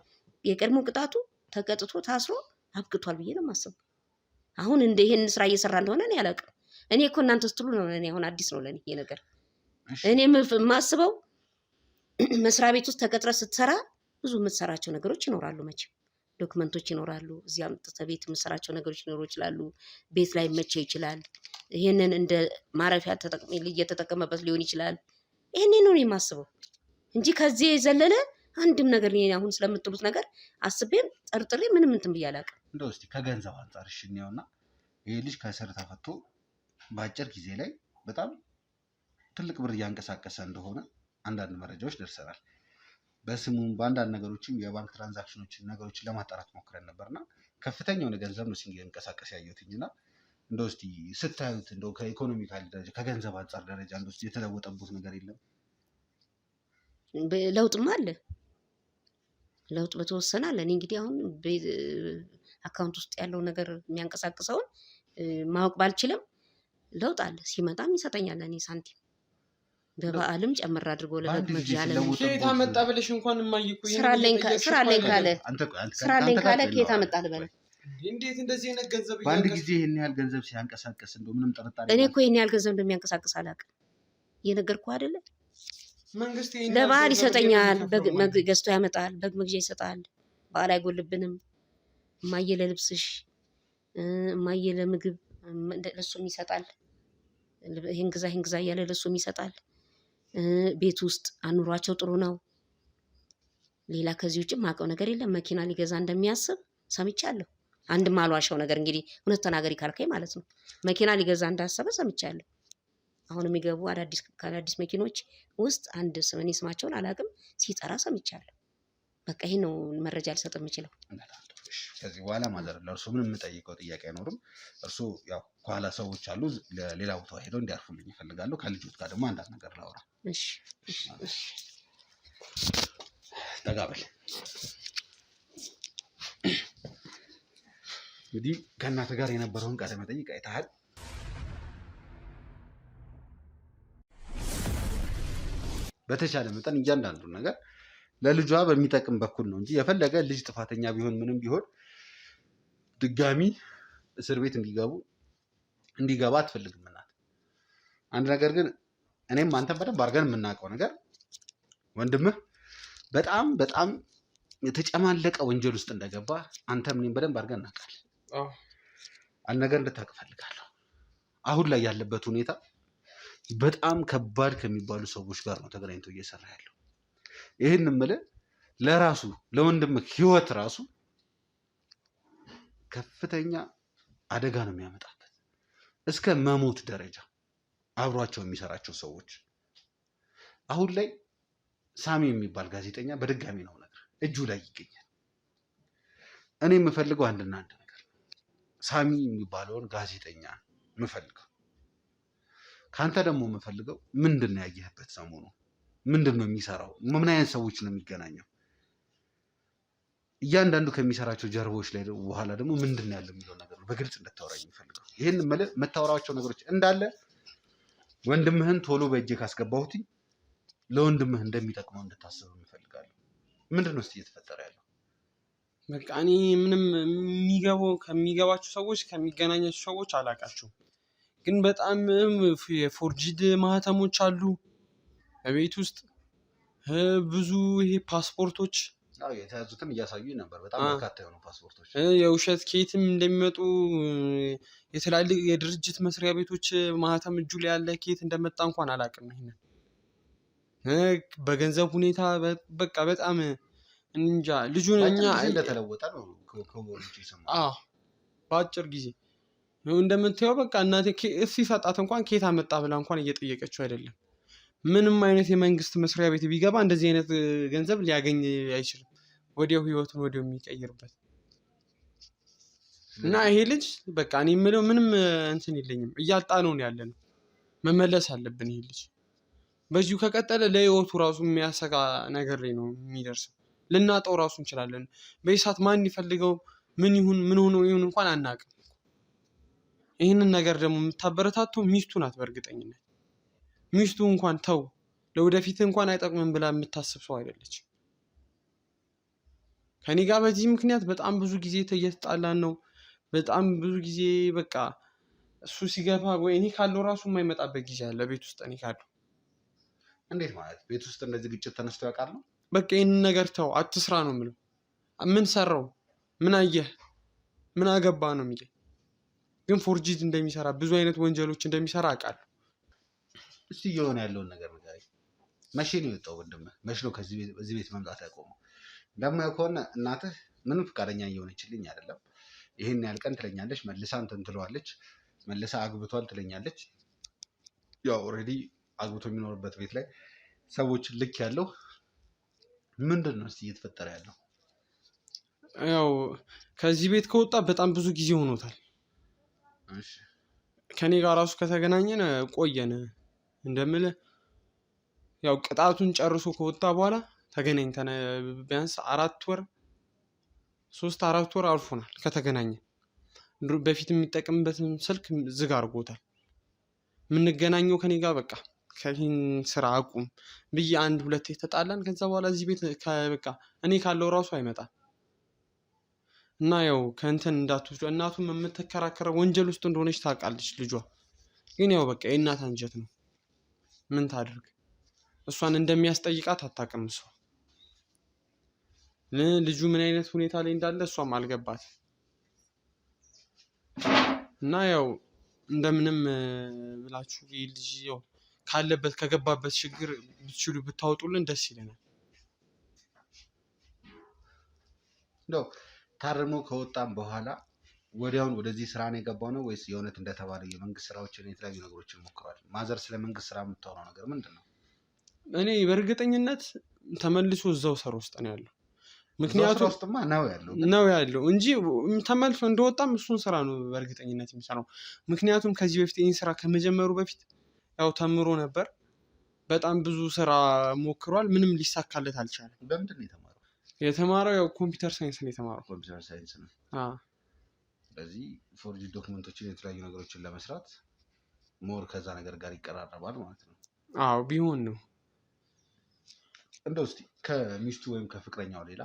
የቀድሞ ቅጣቱ ተቀጥቶ ታስሮ አብቅቷል ብዬ ነው የማስበው። አሁን ይሄን ስራ እየሰራ እንደሆነ እኔ አላውቅም። እኔ እኮ እናንተ ስትሉ ነው እኔ አሁን አዲስ ነው ለኔ ይሄ ነገር። እኔ የማስበው መስሪያ ቤት ውስጥ ተቀጥረ ስትሰራ ብዙ የምትሰራቸው ነገሮች ይኖራሉ። መቼም ዶክመንቶች ይኖራሉ። እዚያ አምጥተህ ቤት የምትሰራቸው ነገሮች ሊኖሩ ይችላሉ። ቤት ላይ መቼ ይችላል። ይሄንን እንደ ማረፊያ እየተጠቀመበት ሊሆን ይችላል። ይሄኔ ነው የማስበው እንጂ ከዚህ የዘለለ አንድም ነገር አሁን ስለምትሉት ነገር አስቤም ጠርጥሬ ምንም እንትን ብዬ አላውቅም። እንደው እስኪ ከገንዘብ አንጻር እሺ እንየውና ይሄ ልጅ ከእስር ተፈቶ በአጭር ጊዜ ላይ በጣም ትልቅ ብር እያንቀሳቀሰ እንደሆነ አንዳንድ መረጃዎች ደርሰናል። በስሙም በአንዳንድ ነገሮችም የባንክ ትራንዛክሽኖችን ነገሮችን ለማጣራት ሞክረን ነበርና ከፍተኛ የሆነ ገንዘብ ነው ሲንቀሳቀስ ያየሁትኝና እንደው እስኪ ስታዩት እንደው ከኢኮኖሚካል ደረጃ ከገንዘብ አንጻር ደረጃ እንደው እስኪ የተለወጠበት ነገር የለም? ለውጥማ አለ። ለውጥ በተወሰነ አለ። እኔ እንግዲህ አሁን አካውንት ውስጥ ያለው ነገር የሚያንቀሳቅሰውን ማወቅ ባልችልም ለውጥ አለ። ሲመጣም ይሰጠኛል እኔ ሳንቲም በበዓልም ጨምር አድርጎ ለበግ መግዣ ከየት አመጣ ብለሽ እንኳን የማይኩ ስራ አለኝ ካለ ከየት አመጣ ልበለ? እንዴት እንደዚህ አይነት ገንዘብ በአንድ ጊዜ ይሄን ያህል ገንዘብ ሲያንቀሳቀስ እንደው ምንም ጥርጣሬ እኔ እኮ ይሄን ያህል ገንዘብ እንደሚያንቀሳቅስ አላውቅም። እየነገርኩህ አይደለ? መንግስት ለበዓል ይሰጠኛል፣ በግ ገዝቶ ያመጣል፣ በግ መግዣ ይሰጣል። በዓል አይጎልብንም። እማዬ ለልብስሽ፣ እማዬ ለምግብ ለሱም ይሰጣል። ይሄን ግዛ እያለ ለሱም ይሰጣል። ቤት ውስጥ አኑሯቸው ጥሩ ነው። ሌላ ከዚህ ውጭ ማውቀው ነገር የለም። መኪና ሊገዛ እንደሚያስብ ሰምቻለሁ። አንድ ማልዋሻው ነገር እንግዲህ እውነት ተናገሪ ካልከኝ ማለት ነው። መኪና ሊገዛ እንዳሰበ ሰምቻለሁ። አሁን የሚገቡ አዳዲስ መኪኖች ውስጥ አንድ እኔ ስማቸውን አላውቅም ሲጠራ ሰምቻለሁ። በቃ ይሄ ነው መረጃ ልሰጥ የምችለው። ከዚህ በኋላ ማዘር ለእርሱ ምንም የምጠይቀው ጥያቄ አይኖርም። እርሱ ያው ከኋላ ሰዎች አሉ፣ ለሌላ ቦታ ሄደው እንዲያርፉልኝ ይፈልጋሉ። ከልጆት ጋር ደግሞ አንዳንድ ነገር ላውራ። ተጋበል። እንግዲህ ከእናት ጋር የነበረውን ቃለ መጠይቅ አይተሃል። በተቻለ መጠን እያንዳንዱን ነገር ለልጇ በሚጠቅም በኩል ነው እንጂ የፈለገ ልጅ ጥፋተኛ ቢሆን ምንም ቢሆን ድጋሚ እስር ቤት እንዲገባ አትፈልግም እናት። አንድ ነገር ግን እኔም አንተም በደንብ አድርገን የምናውቀው ነገር ወንድምህ በጣም የተጨማለቀ ወንጀል ውስጥ እንደገባ አንተም እኔም በደንብ አድርገን እናውቃለን። አንድ ነገር እንድታውቅ እፈልጋለሁ። አሁን ላይ ያለበት ሁኔታ በጣም ከባድ ከሚባሉ ሰዎች ጋር ነው ተገናኝቶ እየሰራ ያለው። ይህን የምልህ ለራሱ ለወንድምህ ህይወት ራሱ ከፍተኛ አደጋ ነው የሚያመጣበት፣ እስከ መሞት ደረጃ አብሯቸው የሚሰራቸው ሰዎች። አሁን ላይ ሳሚ የሚባል ጋዜጠኛ በድጋሚ ነው ነገር እጁ ላይ ይገኛል። እኔ የምፈልገው አንድና አንድ ነገር ሳሚ የሚባለውን ጋዜጠኛ የምፈልገው ከአንተ ደግሞ የምፈልገው ምንድን ነው ያየህበት ሰሞኑ? ምንድን ነው የሚሰራው? ምን አይነት ሰዎች ነው የሚገናኘው? እያንዳንዱ ከሚሰራቸው ጀርባዎች ላይ በኋላ ደግሞ ምንድን ነው ያለው የሚለው ነገር በግልጽ እንድታወራኝ የሚፈልገው። ይህን የምታወራቸው ነገሮች እንዳለ ወንድምህን ቶሎ በእጄ ካስገባሁትኝ ለወንድምህ እንደሚጠቅመው እንድታስብ እንፈልጋለሁ። ምንድን ነው እስኪ እየተፈጠረ ያለው? በቃ እኔ ምንም ከሚገባቸው ሰዎች ከሚገናኛቸው ሰዎች አላውቃቸውም፣ ግን በጣም የፎርጂድ ማህተሞች አሉ በቤት ውስጥ ብዙ ይሄ ፓስፖርቶች የተያዙትን እያሳዩ ነበር። በጣም በርካታ የሆኑ ፓስፖርቶች የውሸት ከየትም እንደሚመጡ የተለያዩ የድርጅት መስሪያ ቤቶች ማህተም እጁ ላይ ያለ ከየት እንደመጣ እንኳን አላውቅም። ይሄንን በገንዘብ ሁኔታ በቃ በጣም እንጃ። ልጁን እኛ እንደተለወጠ ነው ከወንጂ ሰማሁ። በአጭር ጊዜ እንደምታየው በቃ እናቴ ሲሰጣት እንኳን ከየት አመጣ ብላ እንኳን እየጠየቀችው አይደለም። ምንም አይነት የመንግስት መስሪያ ቤት ቢገባ እንደዚህ አይነት ገንዘብ ሊያገኝ አይችልም። ወዲያው ህይወቱን ወዲያው የሚቀይርበት እና ይሄ ልጅ በቃ እኔ የምለው ምንም እንትን የለኝም። እያጣነው ነው ያለነው። መመለስ አለብን። ይሄ ልጅ በዚሁ ከቀጠለ ለህይወቱ ራሱ የሚያሰጋ ነገር ላይ ነው የሚደርሰው። ልናጣው ራሱ እንችላለን። በይሳት ማን ይፈልገው ምን ይሁን ምን ሆኖ ይሁን እንኳን አናውቅም። ይህንን ነገር ደግሞ የምታበረታተው ሚስቱ ናት። በእርግጠኝነት ሚስቱ እንኳን ተው ለወደፊት እንኳን አይጠቅምም ብላ የምታስብ ሰው አይደለች። ከኔ ጋር በዚህ ምክንያት በጣም ብዙ ጊዜ እየተጣላን ነው። በጣም ብዙ ጊዜ በቃ እሱ ሲገባ ወይ እኔ ካለው ራሱ የማይመጣበት ጊዜ አለ ቤት ውስጥ እኔ ካለው። እንዴት ማለት ቤት ውስጥ እንደዚህ ግጭት ተነስቶ ያውቃል ነው? በቃ ይህንን ነገር ተው አትስራ ነው የምለው። ምን ሰራው? ምን አየህ? ምን አገባ ነው የሚለኝ። ግን ፎርጂድ እንደሚሰራ ብዙ አይነት ወንጀሎች እንደሚሰራ አውቃለሁ። እስቲ እየሆነ ያለውን ነገር ንገረኝ። መቼ ነው የወጣው ወንድምህ? መቼ ነው ከዚህ ቤት መምጣት ያቆመው? እንደማየው ከሆነ እናትህ ምንም ፈቃደኛ እየሆነችልኝ አይደለም። ይህን ያህል ቀን ትለኛለች፣ መልሳ እንትን ትለዋለች፣ መልሳ አግብቷል ትለኛለች። ያው ኦልሬዲ አግብቶ የሚኖርበት ቤት ላይ ሰዎች ልክ ያለው ምንድን ነው እስቲ እየተፈጠረ ያለው? ያው ከዚህ ቤት ከወጣ በጣም ብዙ ጊዜ ሆኖታል። ከኔ ጋር ራሱ ከተገናኘን ቆየን። እንደምልህ ያው ቅጣቱን ጨርሶ ከወጣ በኋላ ተገናኝተን ቢያንስ 4 ወር 3-4 ወር አልፎናል ከተገናኘን። በፊት የሚጠቀምበትን ስልክ ዝግ አድርጎታል። የምንገናኘው ከኔ ጋር በቃ ከፊን ስራ አቁም ብዬ 1-2 ተጣላን። ከዛ በኋላ እዚህ ቤት በቃ እኔ ካለው ራሱ አይመጣም። እና ያው ከእንትን እንዳትወስዱ እናቱም የምትከራከረው ወንጀል ውስጥ እንደሆነች ታውቃለች ልጇ። ግን ያው በቃ የእናት አንጀት ነው። ምን ታድርግ? እሷን እንደሚያስጠይቃት አታውቅም ሰው። ልጁ ምን አይነት ሁኔታ ላይ እንዳለ እሷም አልገባት እና ያው እንደምንም ብላችሁ ልጅ ያው ካለበት ከገባበት ችግር ብትችሉ ብታወጡልን ደስ ይለናል። እንደው ታርሞ ከወጣም በኋላ ወዲያውን ወደዚህ ስራ ነው የገባው ነው ወይስ የእውነት እንደተባለ የመንግስት ስራዎችን የተለያዩ ነገሮችን ሞክሯል? ማዘር ስለ መንግስት ስራ የምታወራው ነገር ምንድን ነው? እኔ በእርግጠኝነት ተመልሶ እዛው ስራ ውስጥ ነው ያለው። ምክንያቱም ውስጥማ ነው ያለው እንጂ ተመልሶ እንደወጣም እሱን ስራ ነው በእርግጠኝነት የሚሰራው። ምክንያቱም ከዚህ በፊት ይህን ስራ ከመጀመሩ በፊት ያው ተምሮ ነበር። በጣም ብዙ ስራ ሞክሯል። ምንም ሊሳካለት አልቻለም። በምንድን ነው የተማረው? የተማረው ያው ኮምፒውተር ሳይንስ ነው የተማረው። ኮምፒውተር ሳይንስ ነው። ስለዚህ ፎርጅድ ዶክመንቶችን የተለያዩ ነገሮችን ለመስራት ሞር ከዛ ነገር ጋር ይቀራረባል ማለት ነው። አዎ ቢሆን ነው። እንደው እስኪ ከሚስቱ ወይም ከፍቅረኛው ሌላ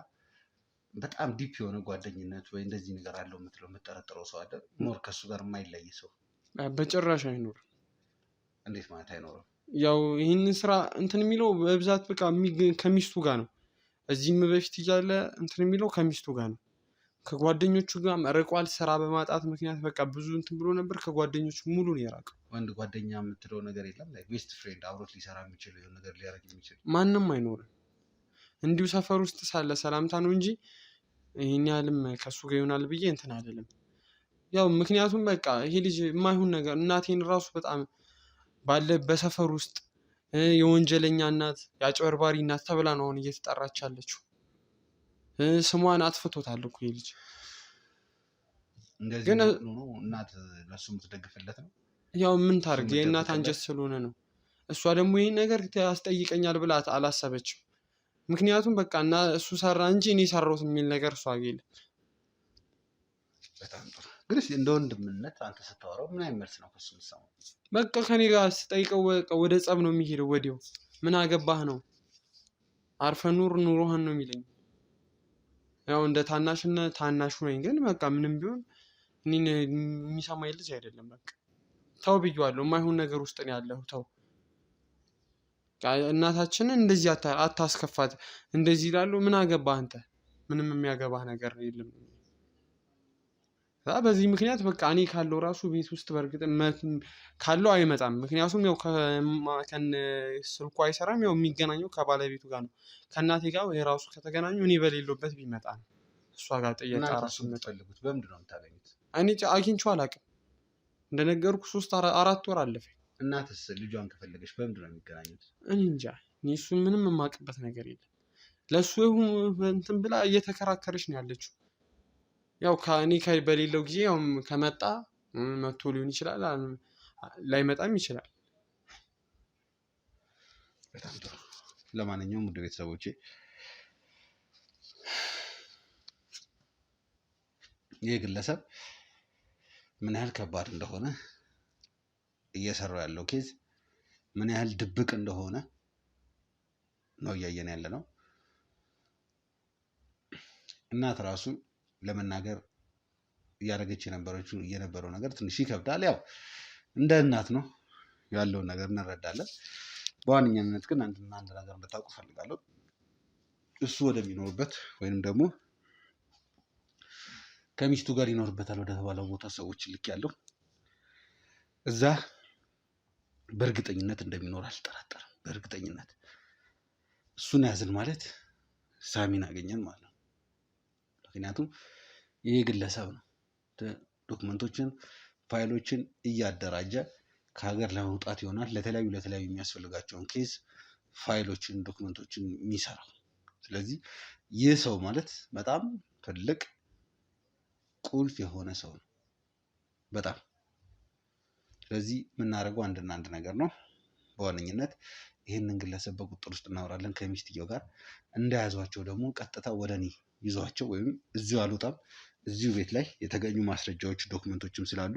በጣም ዲፕ የሆነ ጓደኝነት ወይ እንደዚህ ነገር አለው የምትለው የምጠረጥረው ሰው አለ? ሞር ከእሱ ጋር የማይለይ ሰው? በጭራሽ አይኖርም። እንዴት ማለት አይኖርም? ያው ይህንን ስራ እንትን የሚለው በብዛት በቃ ከሚስቱ ጋር ነው። እዚህም በፊት እያለ እንትን የሚለው ከሚስቱ ጋር ነው። ከጓደኞቹ ጋር ርቋል። ስራ በማጣት ምክንያት በቃ ብዙ እንትን ብሎ ነበር። ከጓደኞቹ ሙሉ ነው የራቀው። ወንድ ጓደኛ የምትለው ነገር የለም? ቤስት ፍሬንድ አብሮት ሊሰራ የሚችል የሆነ ነገር ሊያደርግ የሚችል ማንም አይኖርም። እንዲሁ ሰፈር ውስጥ ሳለ ሰላምታ ነው እንጂ ይህን ያህልም ከሱ ጋር ይሆናል ብዬ እንትን አይደለም። ያው ምክንያቱም በቃ ይሄ ልጅ የማይሆን ነገር እናቴን ራሱ በጣም በሰፈር ውስጥ የወንጀለኛ እናት የአጭበርባሪ እናት ተብላ ነው አሁን እየተጠራች ያለችው። ስሟን አጥፍቶታል እኮ ይሄ ልጅ። ግን እናት ለሱ የምትደግፍለት ነው። ያው ምን ታርግ? የእናት አንጀት ስለሆነ ነው። እሷ ደግሞ ይህን ነገር ያስጠይቀኛል ብላ አላሰበችም። ምክንያቱም በቃ እና እሱ ሰራ እንጂ እኔ ሰራሁት የሚል ነገር እሷ አገኘ። በጣም ጥሩ። ግን እንደ ወንድምነት አንተ ስታወራው ምን አይነት መልስ ነው ከሱ የምትሰማው? በቃ ከኔ ጋር ስጠይቀው ወደ ጸብ ነው የሚሄደው። ወዲያው ምን አገባህ ነው፣ አርፈ ኑሮህን ነው የሚለኝ። ያው እንደ ታናሹ ነኝ። ግን በቃ ምንም ቢሆን እኔን የሚሰማኝ ልጅ አይደለም። በቃ ተው ብዬዋለሁ። የማይሆን ነገር ውስጥ ነው ያለው። ተው እናታችንን እንደዚህ አታስከፋት። እንደዚህ ይላሉ። ምን አገባህ አንተ? ምንም የሚያገባህ ነገር የለም። በዚህ ምክንያት በቃ እኔ ካለው ራሱ ቤት ውስጥ በእርግጥ ካለው አይመጣም። ምክንያቱም ያው ስልኩ አይሰራም። ያው የሚገናኘው ከባለቤቱ ጋር ነው። ከእናቴ ጋር የራሱ ከተገናኙ እኔ በሌለበት ቢመጣ ነው እሷ ጋር ጥያቄ ራሱ የምትፈልጉት። በምንድን ነው የምታገኙት? እኔ አግኝቼው አላውቅም። እንደነገርኩ 3-4 ወር አለፈኝ። እናትስ ልጇን ከፈለገች በምንድን ነው የሚገናኙት? እኔ እንጃ። እኔ እሱን ምንም የማውቅበት ነገር የለም። ለሱ እንትን ብላ እየተከራከረች ነው ያለችው። ያው ከእኔ በሌለው ጊዜ ያው ከመጣ መጥቶ ሊሆን ይችላል፣ ላይመጣም ይችላል። በጣም ጥሩ። ለማንኛውም ውድ ቤተሰቦቼ ይህ ግለሰብ ምን ያህል ከባድ እንደሆነ እየሰራው ያለው ኬዝ ምን ያህል ድብቅ እንደሆነ ነው እያየን ያለ ነው። እናት ራሱ ለመናገር እያደረገች የነበረው ነገር ትንሽ ይከብዳል። ያው እንደ እናት ነው ያለውን ነገር እንረዳለን። በዋነኛነት ግን አንድ ነገር እንድታውቁ ፈልጋለሁ። እሱ ወደሚኖርበት ወይንም ደግሞ ከሚስቱ ጋር ይኖርበታል ወደ ተባለው ቦታ ሰዎች ልክ ያለው እዛ በእርግጠኝነት እንደሚኖር አልጠራጠርም። በእርግጠኝነት እሱን ያዝን ማለት ሳሚን አገኘን ማለት ነው። ምክንያቱም ይህ ግለሰብ ነው ዶክመንቶችን፣ ፋይሎችን እያደራጀ ከሀገር ለመውጣት ይሆናል ለተለያዩ የሚያስፈልጋቸውን ኬዝ ፋይሎችን፣ ዶክመንቶችን የሚሰራው። ስለዚህ ይህ ሰው ማለት በጣም ትልቅ ቁልፍ የሆነ ሰው ነው በጣም። ስለዚህ የምናደርገው አንድ ነገር ነው። በዋነኝነት ይህንን ግለሰብ በቁጥጥር ውስጥ እናወራለን ከሚስትየው ጋር። እንደያዟቸው ደግሞ ቀጥታ ወደ እኔ ይዟቸው፣ ወይም እዚሁ አልወጣም፣ እዚሁ ቤት ላይ የተገኙ ማስረጃዎች ዶክመንቶችም ስላሉ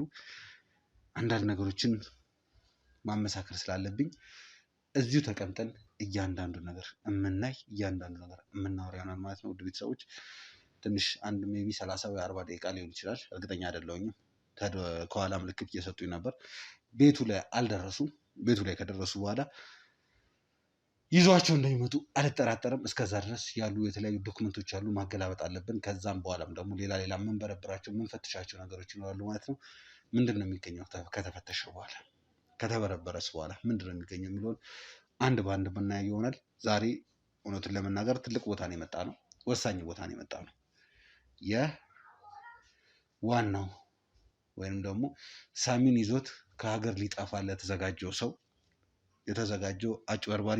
አንዳንድ ነገሮችን ማመሳከር ስላለብኝ እዚሁ ተቀምጠን እያንዳንዱ ነገር የምናወራ ይሆናል ማለት ነው። ውድ ቤተሰቦች ትንሽ አንድ ሜቢ 30 ወይ 40 ደቂቃ ሊሆን ይችላል፣ እርግጠኛ አይደለሁኝም። ከኋላ ምልክት እየሰጡኝ ነበር። ቤቱ ላይ አልደረሱም። ቤቱ ላይ ከደረሱ በኋላ ይዟቸው እንደሚመጡ አልጠራጠርም። እስከዛ ድረስ ያሉ የተለያዩ ዶክመንቶች አሉ፣ ማገላበጥ አለብን። ከዛም በኋላም ደግሞ ሌላ የምንበረብራቸው የምንፈትሻቸው ነገሮች ይኖራሉ ማለት ነው። ምንድን ነው የሚገኘው ከተፈተሸ በኋላ ከተበረበረስ በኋላ ምንድን ነው የሚገኘው የሚለውን አንድ በአንድ የምናየው ይሆናል። ዛሬ እውነቱን ለመናገር ትልቅ ቦታ ነው የመጣ ነው፣ ወሳኝ ቦታ ነው የመጣ ነው። የዋናው ወይም ደግሞ ሳሚን ይዞት ከሀገር ሊጠፋ ለተዘጋጀው ሰው የተዘጋጀው አጭበርባሪ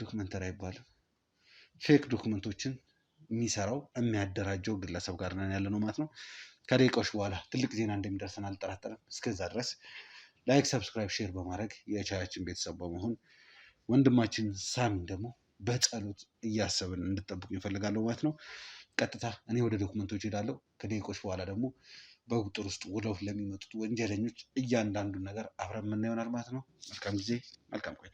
ዶክመንተሪ አይባልም፣ ፌክ ዶክመንቶችን የሚሰራው የሚያደራጀው ግለሰብ ጋር ነን ያለ ነው ማለት ነው። ከደቂቃዎች በኋላ ትልቅ ዜና እንደሚደርሰን አልጠራጠርም። እስከዛ ድረስ ላይክ፣ ሰብስክራይብ፣ ሼር በማድረግ የቻያችን ቤተሰብ በመሆን ወንድማችን ሳሚን ደግሞ በጸሎት እያሰብን እንድጠብቁ ይፈልጋለሁ ማለት ነው። ቀጥታ እኔ ወደ ዶክመንቶች ሄዳለሁ። ከደቂቆች በኋላ ደግሞ በቁጥር ውስጥ ውለው ለሚመጡት ወንጀለኞች እያንዳንዱን ነገር አብረን የምናየው ይሆናል ማለት ነው። መልካም ጊዜ፣ መልካም ቆይታ።